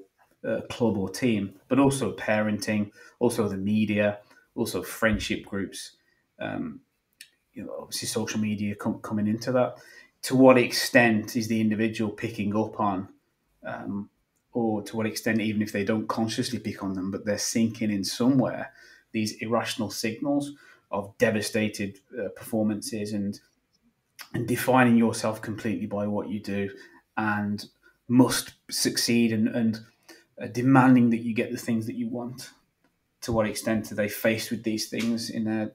club or team, but also parenting, also the media, also friendship groups, obviously social media coming into that. To what extent is the individual picking up on, or to what extent, even if they don't consciously pick on them, but they're sinking in somewhere, these irrational signals of devastated performances and defining yourself completely by what you do and must succeed and demanding that you get the things that you want. To what extent are they faced with these things in their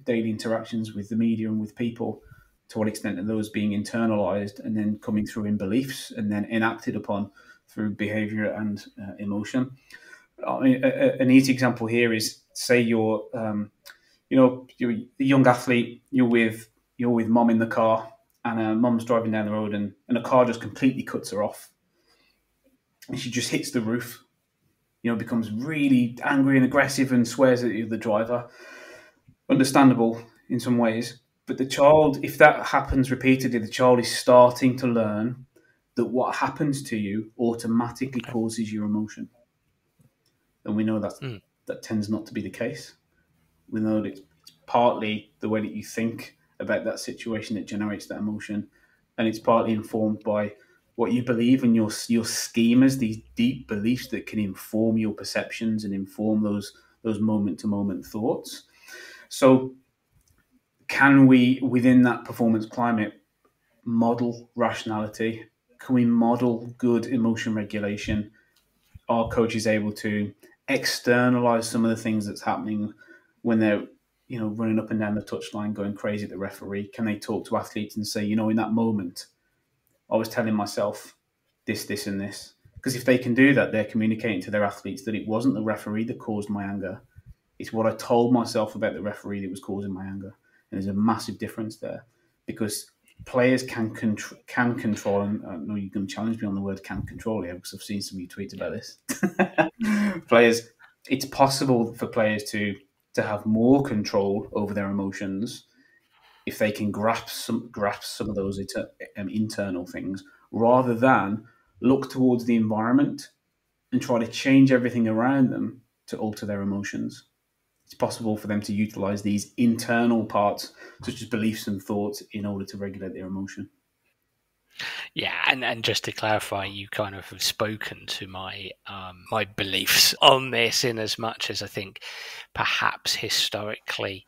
daily interactions with the media and with people? To what extent are those being internalized and then coming through in beliefs and then enacted upon through behavior and emotion? I mean, an easy example here is, say you're a young athlete, you're with mom in the car, and mom's driving down the road, and a car just completely cuts her off, and she just hits the roof. Becomes really angry and aggressive and swears at the driver. Understandable in some ways, But the child, if that happens repeatedly, the child is starting to learn that what happens to you automatically causes your emotion. And we know that tends not to be the case. We know that it's partly the way that you think about that situation that generates that emotion, and it's partly informed by what you believe and your schemas, these deep beliefs that can inform your perceptions and inform those moment to moment thoughts. So, can we, within that performance climate, model rationality? Can we model good emotion regulation? Are coaches able to externalize some of the things that's happening when they're running up and down the touchline, going crazy at the referee? Can they talk to athletes and say, in that moment, I was telling myself this, and this? Because if they can do that, they're communicating to their athletes that it wasn't the referee that caused my anger. It's what I told myself about the referee that was causing my anger. And there's a massive difference there, because players can control, and I know you're going to challenge me on the word "can control" here, because I've seen some of your tweets about this. Players, it's possible for players to have more control over their emotions if they can grasp some of those internal things, rather than look towards the environment and try to change everything around them to alter their emotions. It's possible for them to utilize these internal parts, such as beliefs and thoughts, in order to regulate their emotion. Yeah, and just to clarify, you kind of have spoken to my my beliefs on this, in as much as I think perhaps historically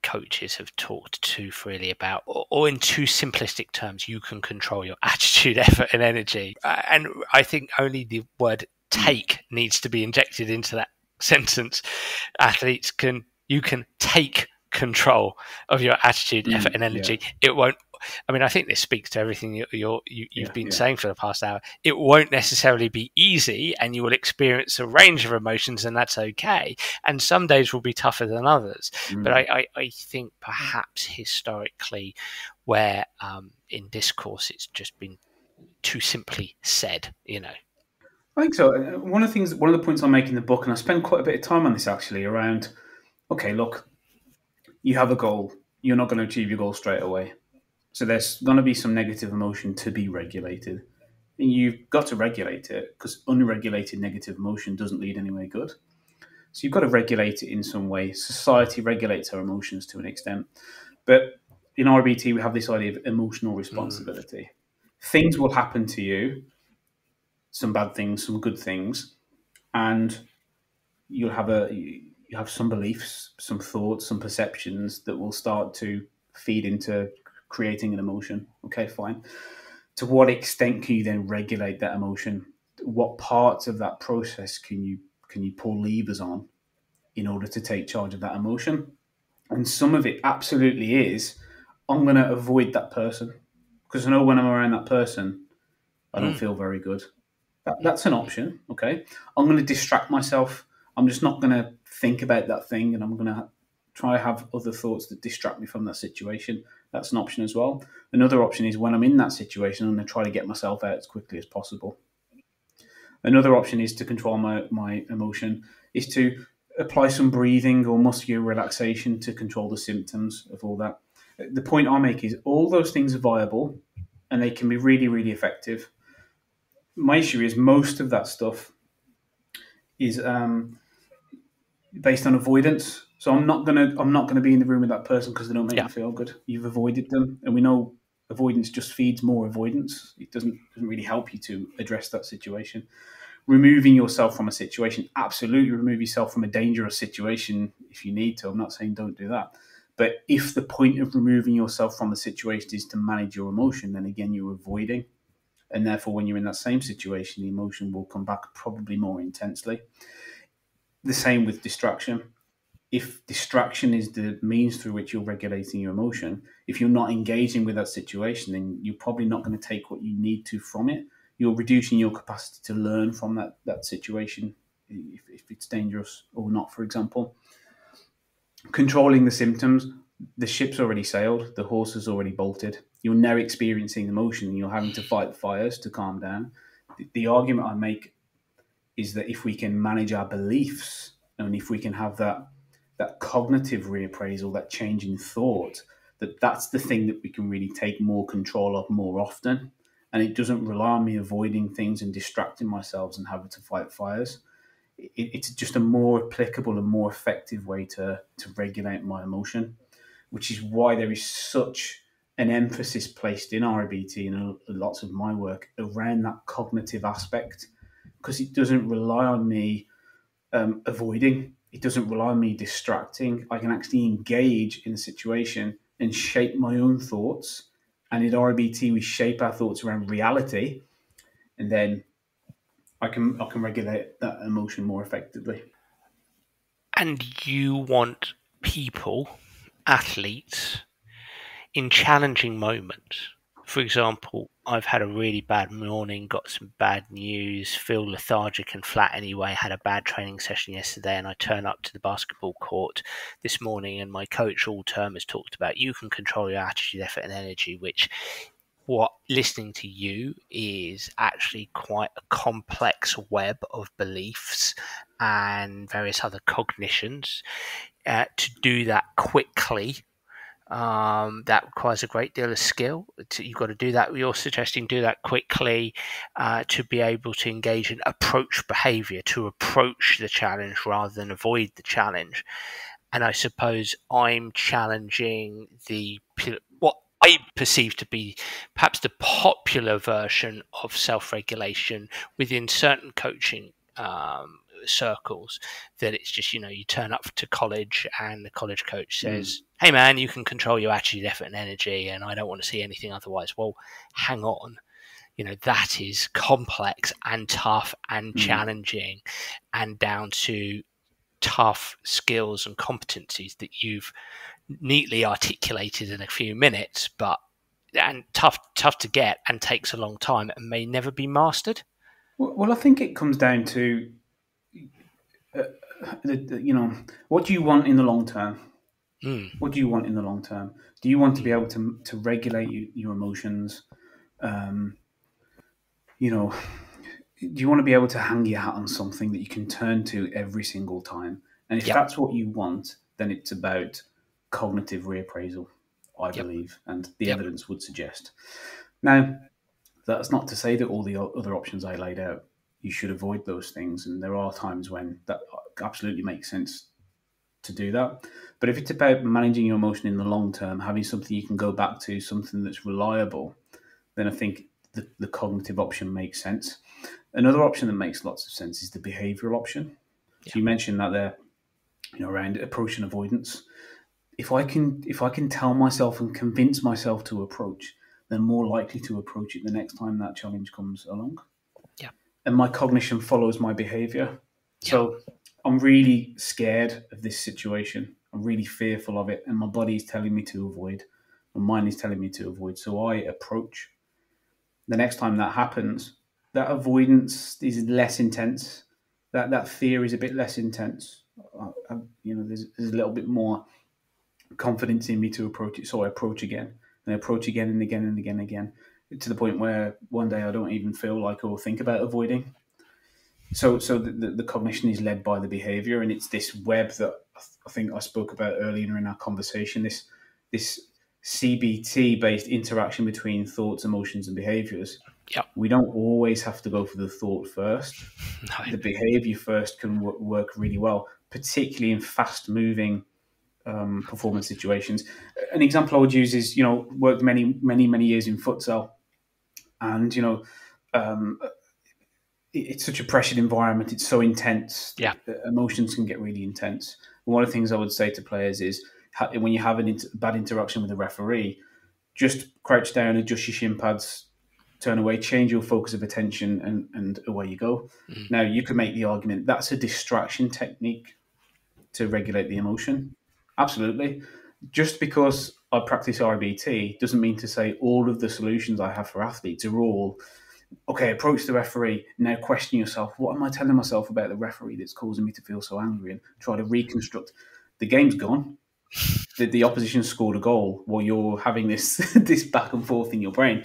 coaches have talked too freely about, or in too simplistic terms, you can control your attitude, effort, and energy. And I think only the word "take" needs to be injected into that sentence. Athletes you can take control of your attitude, effort, and energy. Yeah. It won't. I mean, I think this speaks to everything you've been saying for the past hour. It won't necessarily be easy, and you will experience a range of emotions, and that's okay. And some days will be tougher than others. But I think perhaps historically, where in discourse it's just been too simply said, I think so. One of the points I make in the book, and I spend quite a bit of time on this actually, around, okay, look, you have a goal. You're not going to achieve your goal straight away. So there's going to be some negative emotion to be regulated. And you've got to regulate it, because unregulated negative emotion doesn't lead anywhere good. So you've got to regulate it in some way. Society regulates our emotions to an extent. But in REBT, we have this idea of emotional responsibility. Things will happen to you, some bad things, some good things, and you have some beliefs, some thoughts, some perceptions that will start to feed into creating an emotion. Okay, fine. To what extent can you then regulate that emotion? What parts of that process can you pull levers on in order to take charge of that emotion? And some of it absolutely is, I'm going to avoid that person, because I know when I'm around that person, I don't feel very good. That's an option. Okay, I'm going to distract myself. I'm just not going to think about that thing, and I'm going to try to have other thoughts that distract me from that situation. That's an option as well. Another option is, when I'm in that situation, I'm going to try to get myself out as quickly as possible. Another option is to control my emotion, is to apply some breathing or muscular relaxation to control the symptoms of all that. The point I make is, all those things are viable, and they can be really, really effective. My issue is, most of that stuff is based on avoidance. So I'm not gonna be in the room with that person because they don't make me feel good. You've avoided them, and we know avoidance just feeds more avoidance. It doesn't really help you to address that situation. Removing yourself from a situation, absolutely remove yourself from a dangerous situation if you need to. I'm not saying don't do that. But if the point of removing yourself from the situation is to manage your emotion, then again, you're avoiding. And therefore, when you're in that same situation, the emotion will come back probably more intensely. The same with distraction. If distraction is the means through which you're regulating your emotion, if you're not engaging with that situation, then you're probably not going to take what you need to from it. You're reducing your capacity to learn from that situation, if it's dangerous or not, for example. Controlling the symptoms, the ship's already sailed, the horse has already bolted. You're now experiencing emotion, and you're having to fight fires to calm down. The argument I make is that if we can manage our beliefs, and if we can have that that cognitive reappraisal, that change in thought, that's the thing that we can really take more control of more often. And it doesn't rely on me avoiding things and distracting myself and having to fight fires. It's just a more applicable and more effective way to regulate my emotion, which is why there is such an emphasis placed in REBT and lots of my work around that cognitive aspect, because it doesn't rely on me avoiding. It doesn't rely on me distracting. I can actually engage in a situation and shape my own thoughts. And in REBT, we shape our thoughts around reality, and then I can regulate that emotion more effectively. And you want people, athletes, in challenging moments. For example, I've had a really bad morning, got some bad news, feel lethargic and flat anyway, had a bad training session yesterday, and I turn up to the basketball court this morning, and my coach all term has talked about you can control your attitude, effort and energy, which what listening to you is actually quite a complex web of beliefs and various other cognitions. To do that quickly, that requires a great deal of skill. You've got to do that. You're suggesting do that quickly to be able to engage in approach behaviour, to approach the challenge rather than avoid the challenge. And I suppose I'm challenging what I perceive to be perhaps the popular version of self-regulation within certain coaching circles, that it's just, you turn up to college and the college coach says, hey man, you can control your attitude, effort and energy, and I don't want to see anything otherwise. Well, hang on. That is complex and tough and challenging and down to tough skills and competencies that you've neatly articulated in a few minutes, and tough to get and takes a long time and may never be mastered. Well, I think it comes down to what do you want in the long term? What do you want in the long term? Do you want to be able to regulate your emotions? Do you want to be able to hang your hat on something that you can turn to every single time? And if that's what you want, then it's about cognitive reappraisal, I believe, and the evidence would suggest. Now, that's not to say that all the other options I laid out, you should avoid those things. And there are times when that absolutely makes sense to do that. But if it's about managing your emotion in the long term, having something you can go back to, something that's reliable, then I think the cognitive option makes sense. Another option that makes lots of sense is the behavioural option. So you mentioned that there, around approach and avoidance. If I can tell myself and convince myself to approach, then I'm more likely to approach it the next time that challenge comes along. Yeah. And my cognition follows my behaviour. So I'm really scared of this situation. I'm really fearful of it, and my body is telling me to avoid. My mind is telling me to avoid. So I approach. The next time that happens, that avoidance is less intense. That fear is a bit less intense. There's a little bit more confidence in me to approach it. So I approach again and approach again and again and again and again, to the point where one day I don't even feel like or think about avoiding. So the cognition is led by the behavior, and it's this web that I think I spoke about earlier in our conversation. This CBT based interaction between thoughts, emotions, and behaviors. We don't always have to go for the thought first. No. The behavior first can work really well, particularly in fast moving performance situations. An example I would use is, worked many years in futsal, and it's such a pressured environment. It's so intense. Emotions can get really intense. And one of the things I would say to players is, when you have a bad interaction with a referee, just crouch down, adjust your shin pads, turn away, change your focus of attention, and away you go. Now, you could make the argument that's a distraction technique to regulate the emotion. Absolutely. Just because I practice REBT doesn't mean to say all of the solutions I have for athletes are all, okay, approach the referee, now question yourself, what am I telling myself about the referee that's causing me to feel so angry, and try to reconstruct. The game's gone. The opposition scored a goal while you're having this back and forth in your brain.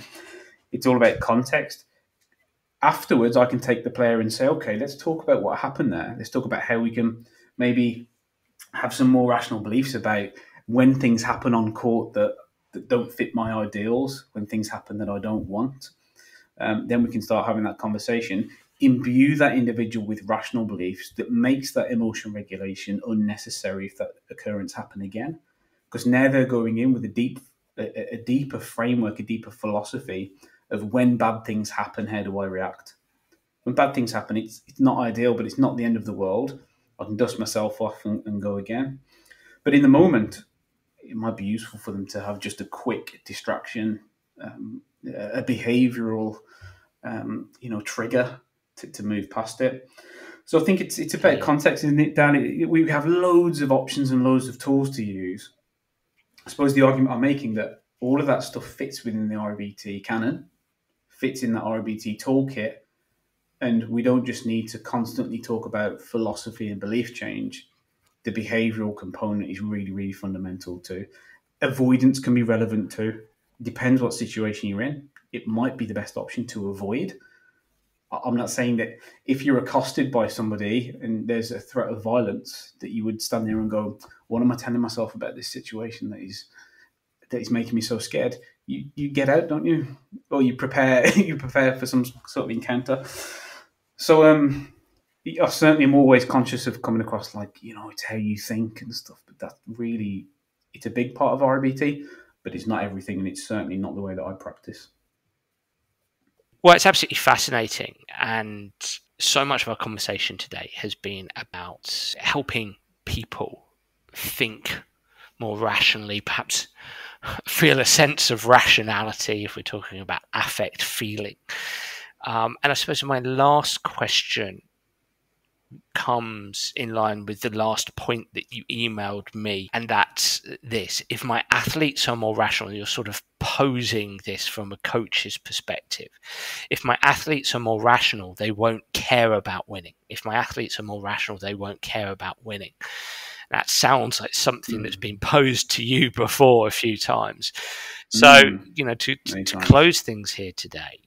It's all about context. Afterwards, I can take the player and say, okay, let's talk about what happened there. Let's talk about how we can maybe have some more rational beliefs about when things happen on court that don't fit my ideals, when things happen that I don't want, then we can start having that conversation. Imbue that individual with rational beliefs that makes that emotion regulation unnecessary if that occurrence happen again. Because now they're going in with a deeper framework, a deeper philosophy of when bad things happen, how do I react? When bad things happen, it's not ideal, but it's not the end of the world. I can dust myself off and go again. But in the moment, it might be useful for them to have just a quick distraction, a behavioural, trigger to move past it. So I think it's about context, isn't it, Dan? We have loads of options and loads of tools to use. I suppose the argument I'm making that all of that stuff fits within the REBT canon, fits in that REBT toolkit, and we don't just need to constantly talk about philosophy and belief change. The behavioural component is really, really fundamental too. Avoidance can be relevant too. Depends what situation you're in. It might be the best option to avoid. I'm not saying that if you're accosted by somebody and there's a threat of violence, that you would stand there and go, what am I telling myself about this situation that is making me so scared? You get out, don't you? Or you prepare for some sort of encounter. So I certainly am always conscious of coming across like, it's how you think and stuff, but that really, it's a big part of RBT, but it's not everything, and it's certainly not the way that I practice. Well, it's absolutely fascinating, and so much of our conversation today has been about helping people think more rationally, perhaps feel a sense of rationality if we're talking about affect, feeling. And I suppose my last question comes in line with the last point that you emailed me, and that's this: if my athletes are more rational, you're sort of posing this from a coach's perspective. If my athletes are more rational, they won't care about winning. If my athletes are more rational, they won't care about winning. That sounds like something that's been posed to you before a few times. So, to close things here today,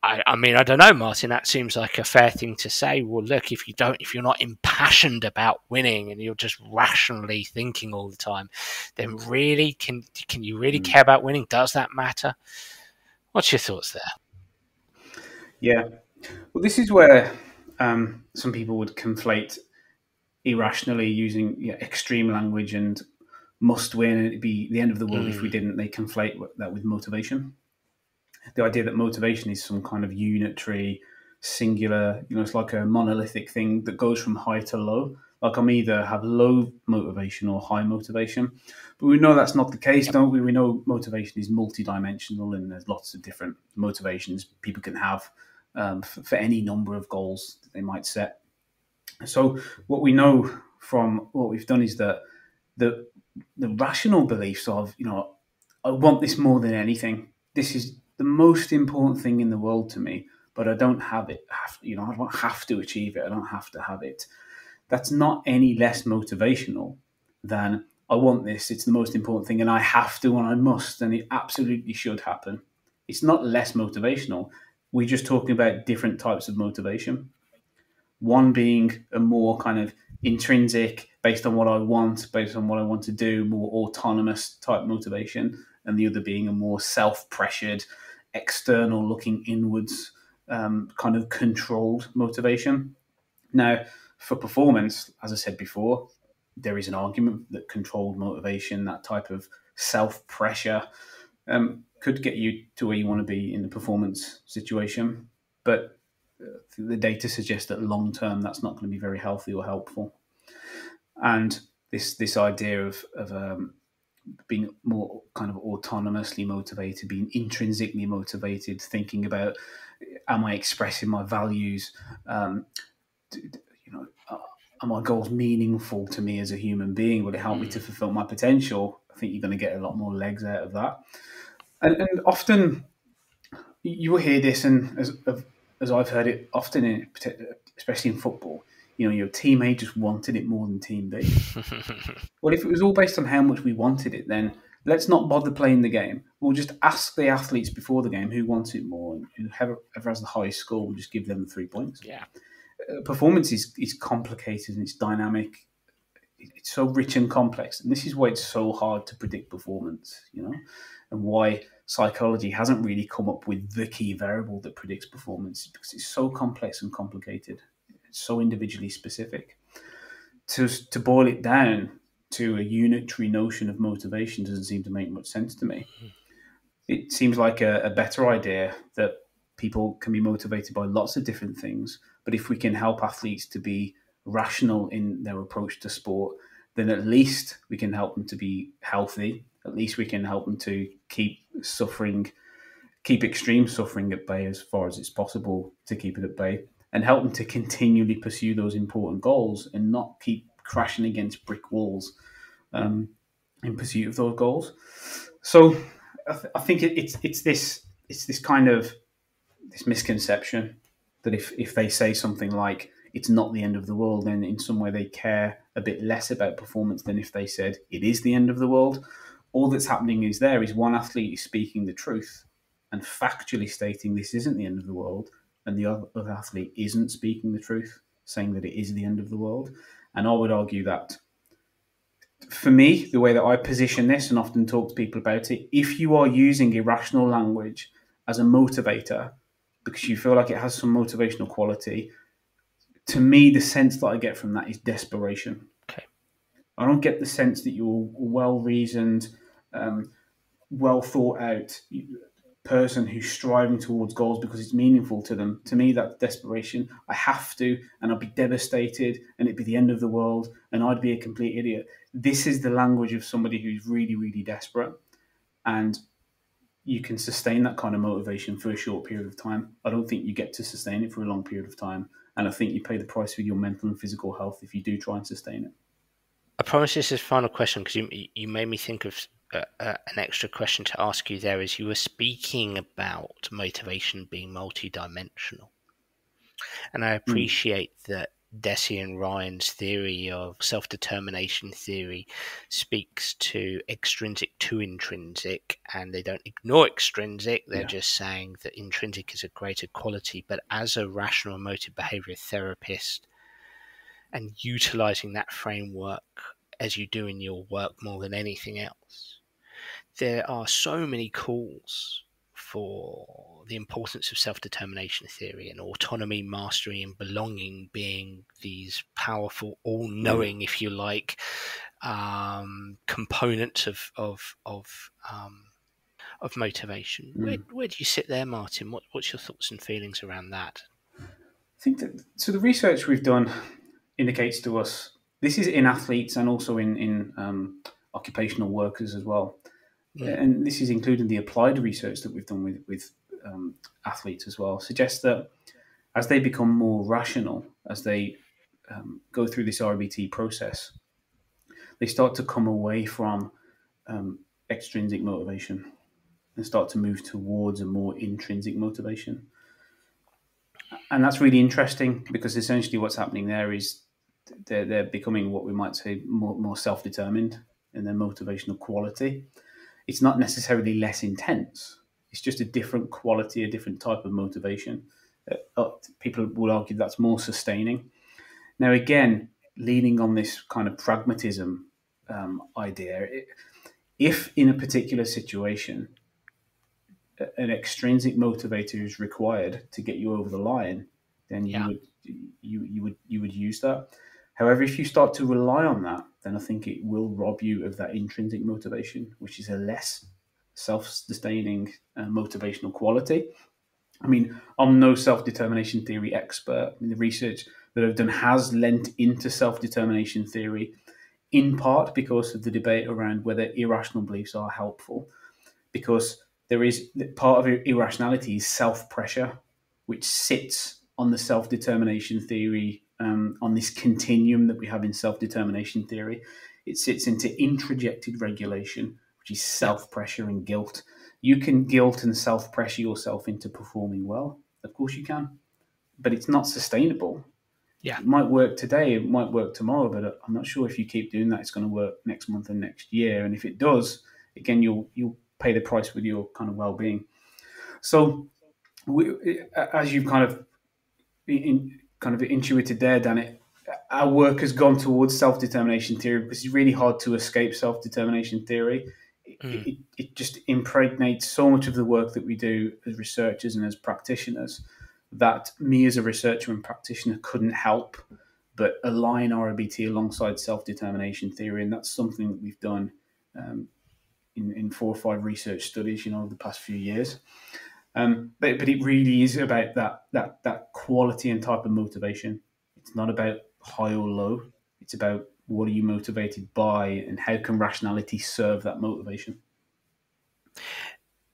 I mean, I don't know, Martin, that seems like a fair thing to say. Well, look, if you're not impassioned about winning and you're just rationally thinking all the time, then really, can you really care about winning? Does that matter? What's your thoughts there? Yeah. Well, this is where some people would conflate irrationally using extreme language and must win, and it'd be the end of the world if we didn't. They conflate that with motivation. The idea that motivation is some kind of unitary, singular, it's like a monolithic thing that goes from high to low. Like I'm either have low motivation or high motivation. But we know that's not the case, don't we? We know motivation is multidimensional, and there's lots of different motivations people can have for any number of goals that they might set. So what we know from what we've done is that the rational beliefs of, I want this more than anything. This is the most important thing in the world to me, but I don't have it. I don't have to achieve it. I don't have to have it. That's not any less motivational than I want this. It's the most important thing, and I have to, and I must, and it absolutely should happen. It's not less motivational. We're just talking about different types of motivation. One being a more kind of intrinsic, based on what I want, based on what I want to do, more autonomous type motivation, and the other being a more self-pressured, external, looking inwards, kind of controlled motivation. Now, for performance, as I said before, there is an argument that controlled motivation, that type of self-pressure, could get you to where you want to be in the performance situation. But the data suggests that long term, that's not going to be very healthy or helpful. And this idea of being more kind of autonomously motivated, being intrinsically motivated, thinking about, am I expressing my values? Are my goals meaningful to me as a human being? Will it help me to fulfill my potential? I think you're going to get a lot more legs out of that. And often you will hear this, and as I've heard it often, especially in football, your team A just wanted it more than team B. Well, if it was all based on how much we wanted it, then let's not bother playing the game. We'll just ask the athletes before the game who wants it more, and whoever has the highest score, we'll just give them the 3 points. Yeah. Performance is complicated and it's dynamic. it's so rich and complex, and this is why it's so hard to predict performance, and why psychology hasn't really come up with the key variable that predicts performance, because it's so complex and complicated. It's so individually specific. To boil it down to a unitary notion of motivation doesn't seem to make much sense to me. It seems like a better idea that people can be motivated by lots of different things, but if we can help athletes to be rational in their approach to sport, then at least we can help them to be healthy. At least we can help them to keep extreme suffering at bay as far as it's possible to keep it at bay, and help them to continually pursue those important goals and not keep crashing against brick walls in pursuit of those goals. So I think it's this kind of this misconception that if they say something like it's not the end of the world, then in some way they care a bit less about performance than if they said it is the end of the world. All that's happening is one athlete is speaking the truth and factually stating this isn't the end of the world, and the other athlete isn't speaking the truth, saying that it is the end of the world. And I would argue that, for me, the way that I position this and often talk to people about it, if you are using irrational language as a motivator because you feel like it has some motivational quality, to me, the sense that I get from that is desperation. Okay. I don't get the sense that you're well-reasoned, well thought out person who's striving towards goals because it's meaningful to them. To me, that's desperation. I have to, and I'll be devastated, and it'd be the end of the world, and I'd be a complete idiot. This is the language of somebody who's really, really desperate, and you can sustain that kind of motivation for a short period of time. I don't think you get to sustain it for a long period of time, and I think you pay the price with your mental and physical health if you do try and sustain it. I promise this is the final question, because you made me think of an extra question to ask you there, as you were speaking about motivation being multidimensional. And I appreciate that Deci and Ryan's theory of self-determination theory speaks to extrinsic to intrinsic, and they don't ignore extrinsic. They're just saying that intrinsic is a greater quality. But as a rational emotive behaviour therapist, and utilising that framework as you do in your work more than anything else, there are so many calls for the importance of self-determination theory and autonomy, mastery, and belonging being these powerful, all-knowing, if you like, components of motivation. Where do you sit there, Martin? What's your thoughts and feelings around that? I think that the research we've done indicates to us, this is in athletes and also in occupational workers as well. And this is including the applied research that we've done with athletes as well, suggests that as they become more rational, as they go through this REBT process, they start to come away from extrinsic motivation and start to move towards a more intrinsic motivation. And that's really interesting, because essentially what's happening there is they're becoming what we might say more self-determined in their motivational quality. It's not necessarily less intense. It's just a different quality, a different type of motivation. People would argue that's more sustaining. Now, again, leaning on this kind of pragmatism idea, if in a particular situation an extrinsic motivator is required to get you over the line, then you would use that. However, if you start to rely on that, then I think it will rob you of that intrinsic motivation, which is a less self-sustaining motivational quality. I mean, I'm no self-determination theory expert. I mean, the research that I've done has lent into self-determination theory, in part because of the debate around whether irrational beliefs are helpful, because there is part of irrationality is self-pressure, which sits on the self-determination theory, on this continuum that we have in self-determination theory. It sits into introjected regulation, which is self-pressure and guilt. You can guilt and self-pressure yourself into performing well. Of course you can, but it's not sustainable. Yeah. It might work today, it might work tomorrow, but I'm not sure if you keep doing that, it's going to work next month and next year. And if it does, again, you'll pay the price with your kind of well-being. So, as you've kind of intuited there, Dan, our work has gone towards self-determination theory because it's really hard to escape self-determination theory. It just impregnates so much of the work that we do as researchers and as practitioners that me as a researcher and practitioner couldn't help but align REBT alongside self-determination theory. And that's something that we've done in 4 or 5 research studies, over the past few years. But it really is about that quality and type of motivation. It's not about high or low. It's about what are you motivated by and how can rationality serve that motivation.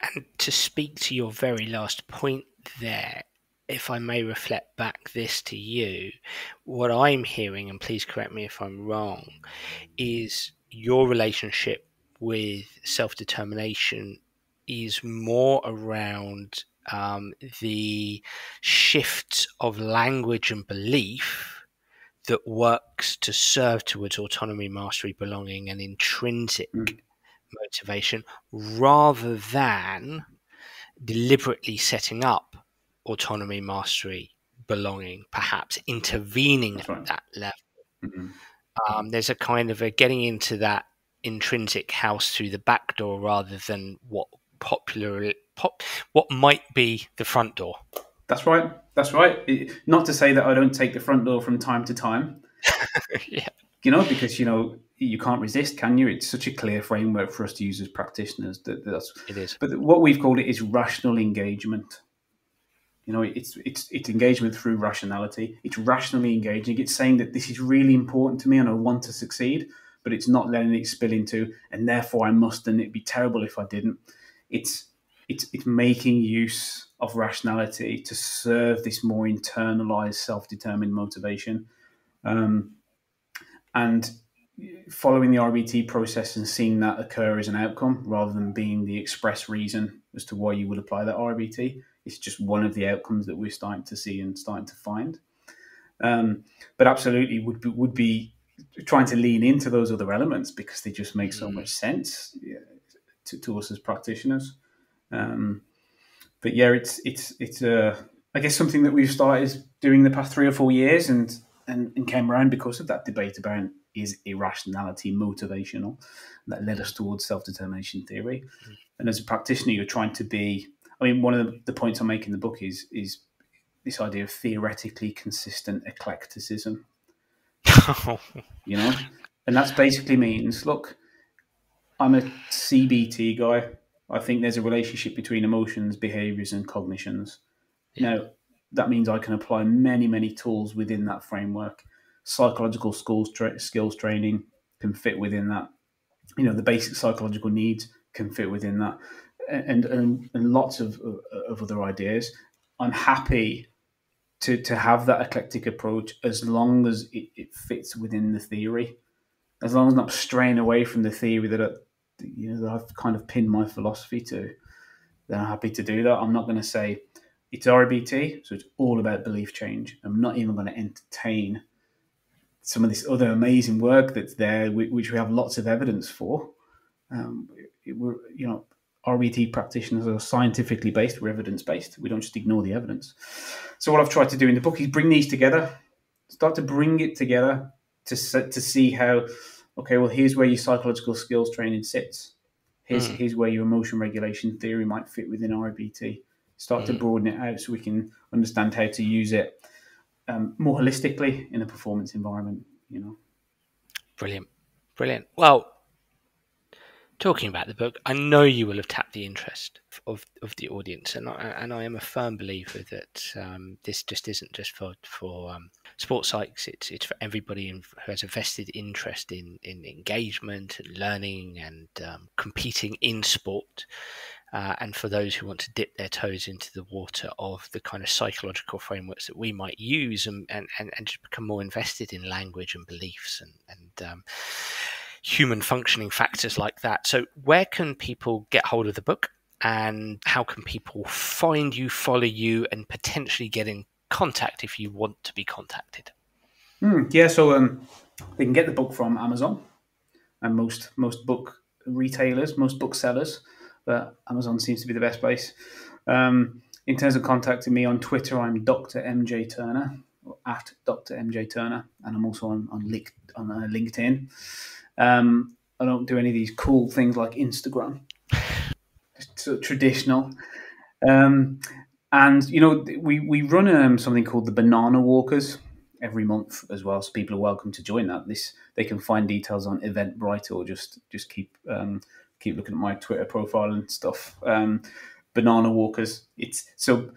And to speak to your very last point there, if I may reflect back this to you, what I'm hearing, and please correct me if I'm wrong, is your relationship with self-determination is more around the shift of language and belief that works to serve towards autonomy, mastery, belonging, and intrinsic motivation, rather than deliberately setting up autonomy, mastery, belonging, perhaps intervening at that level. There's a kind of a getting into that intrinsic house through the back door rather than what might be the front door. That's right. That's right. Not to say that I don't take the front door from time to time. Yeah. Because you can't resist, can you? It's such a clear framework for us to use as practitioners. It is. But what we've called it is rational engagement. It's engagement through rationality. It's rationally engaging. It's saying that this is really important to me and I want to succeed, but it's not letting it spill into, and therefore I must, and it'd be terrible if I didn't. It's making use of rationality to serve this more internalized, self-determined motivation. And following the REBT process and seeing that occur as an outcome rather than being the express reason as to why you would apply that REBT, it's just one of the outcomes that we're starting to see and starting to find. But absolutely would be trying to lean into those other elements because they just make so much sense to us as practitioners. But yeah, it's I guess something that we've started doing the past 3 or 4 years and came around because of that debate about is irrationality motivational. That led us towards self-determination theory. And as a practitioner, you're trying to be, one of the points I make in the book is this idea of theoretically consistent eclecticism. And that basically means, look, I'm a CBT guy. I think there's a relationship between emotions, behaviours, and cognitions. Now, that means I can apply many, many tools within that framework. Psychological skills training can fit within that. The basic psychological needs can fit within that, and lots of other ideas. I'm happy to have that eclectic approach as long as it fits within the theory. As long as I'm not straying away from the theory that I've kind of pinned my philosophy to, then I'm happy to do that. I'm not going to say it's REBT, so it's all about belief change. I'm not even going to entertain some of this other amazing work that's there, which we have lots of evidence for. REBT practitioners are scientifically based, we're evidence-based. We don't just ignore the evidence. So what I've tried to do in the book is bring these together, start to bring it together to see how, okay, well, here's where your psychological skills training sits. Here's where your emotion regulation theory might fit within REBT. Start to broaden it out so we can understand how to use it more holistically in a performance environment. Brilliant. Well, talking about the book, I know you will have tapped the interest of the audience, and I am a firm believer that this just isn't just for sports psychs. It's for everybody who has a vested interest in engagement and learning and competing in sport. And for those who want to dip their toes into the water of the kind of psychological frameworks that we might use and just become more invested in language and beliefs and human functioning factors like that. So where can people get hold of the book, and how can people find you, follow you, and potentially get in contact if you want to be contacted? So they can get the book from Amazon and most book retailers, most booksellers, but Amazon seems to be the best place. In terms of contacting me on Twitter, I'm Dr. MJ Turner. at Dr. MJ Turner, and I'm also on LinkedIn. I don't do any of these cool things like Instagram. Just sort of traditional. And we run something called the Banana Walkers every month as well, so people are welcome to join that. They can find details on Eventbrite, or just keep looking at my Twitter profile and stuff. Banana Walkers. It's so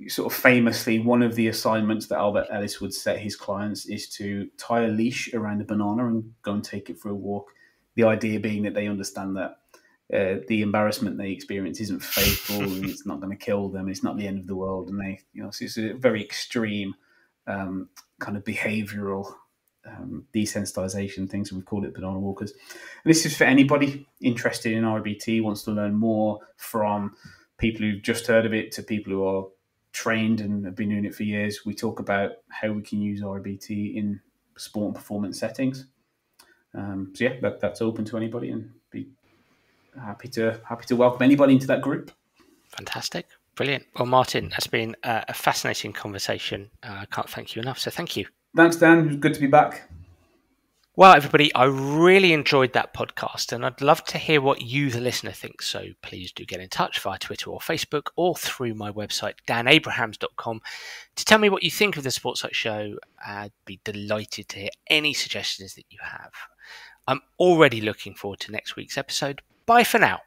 sort of famously, one of the assignments that Albert Ellis would set his clients is to tie a leash around a banana and go and take it for a walk. The idea being that they understand that the embarrassment they experience isn't fatal and it's not going to kill them. It's not the end of the world, and so it's a very extreme kind of behavioural desensitization thing. So we've called it Banana Walkers. And this is for anybody interested in REBT, wants to learn more, from people who've just heard of it to people who are trained and have been doing it for years. We talk about how we can use REBT in sport and performance settings. So yeah, that's open to anybody, and be happy to welcome anybody into that group. Fantastic. Brilliant. Well, Martin, that's been a fascinating conversation. I can't thank you enough, so thank you. Thanks, Dan. It was good to be back. Well, everybody, I really enjoyed that podcast, and I'd love to hear what you, the listener, think. So please do get in touch via Twitter or Facebook, or through my website, danabrahams.com, to tell me what you think of the Sports Psych Show. I'd be delighted to hear any suggestions that you have. I'm already looking forward to next week's episode. Bye for now.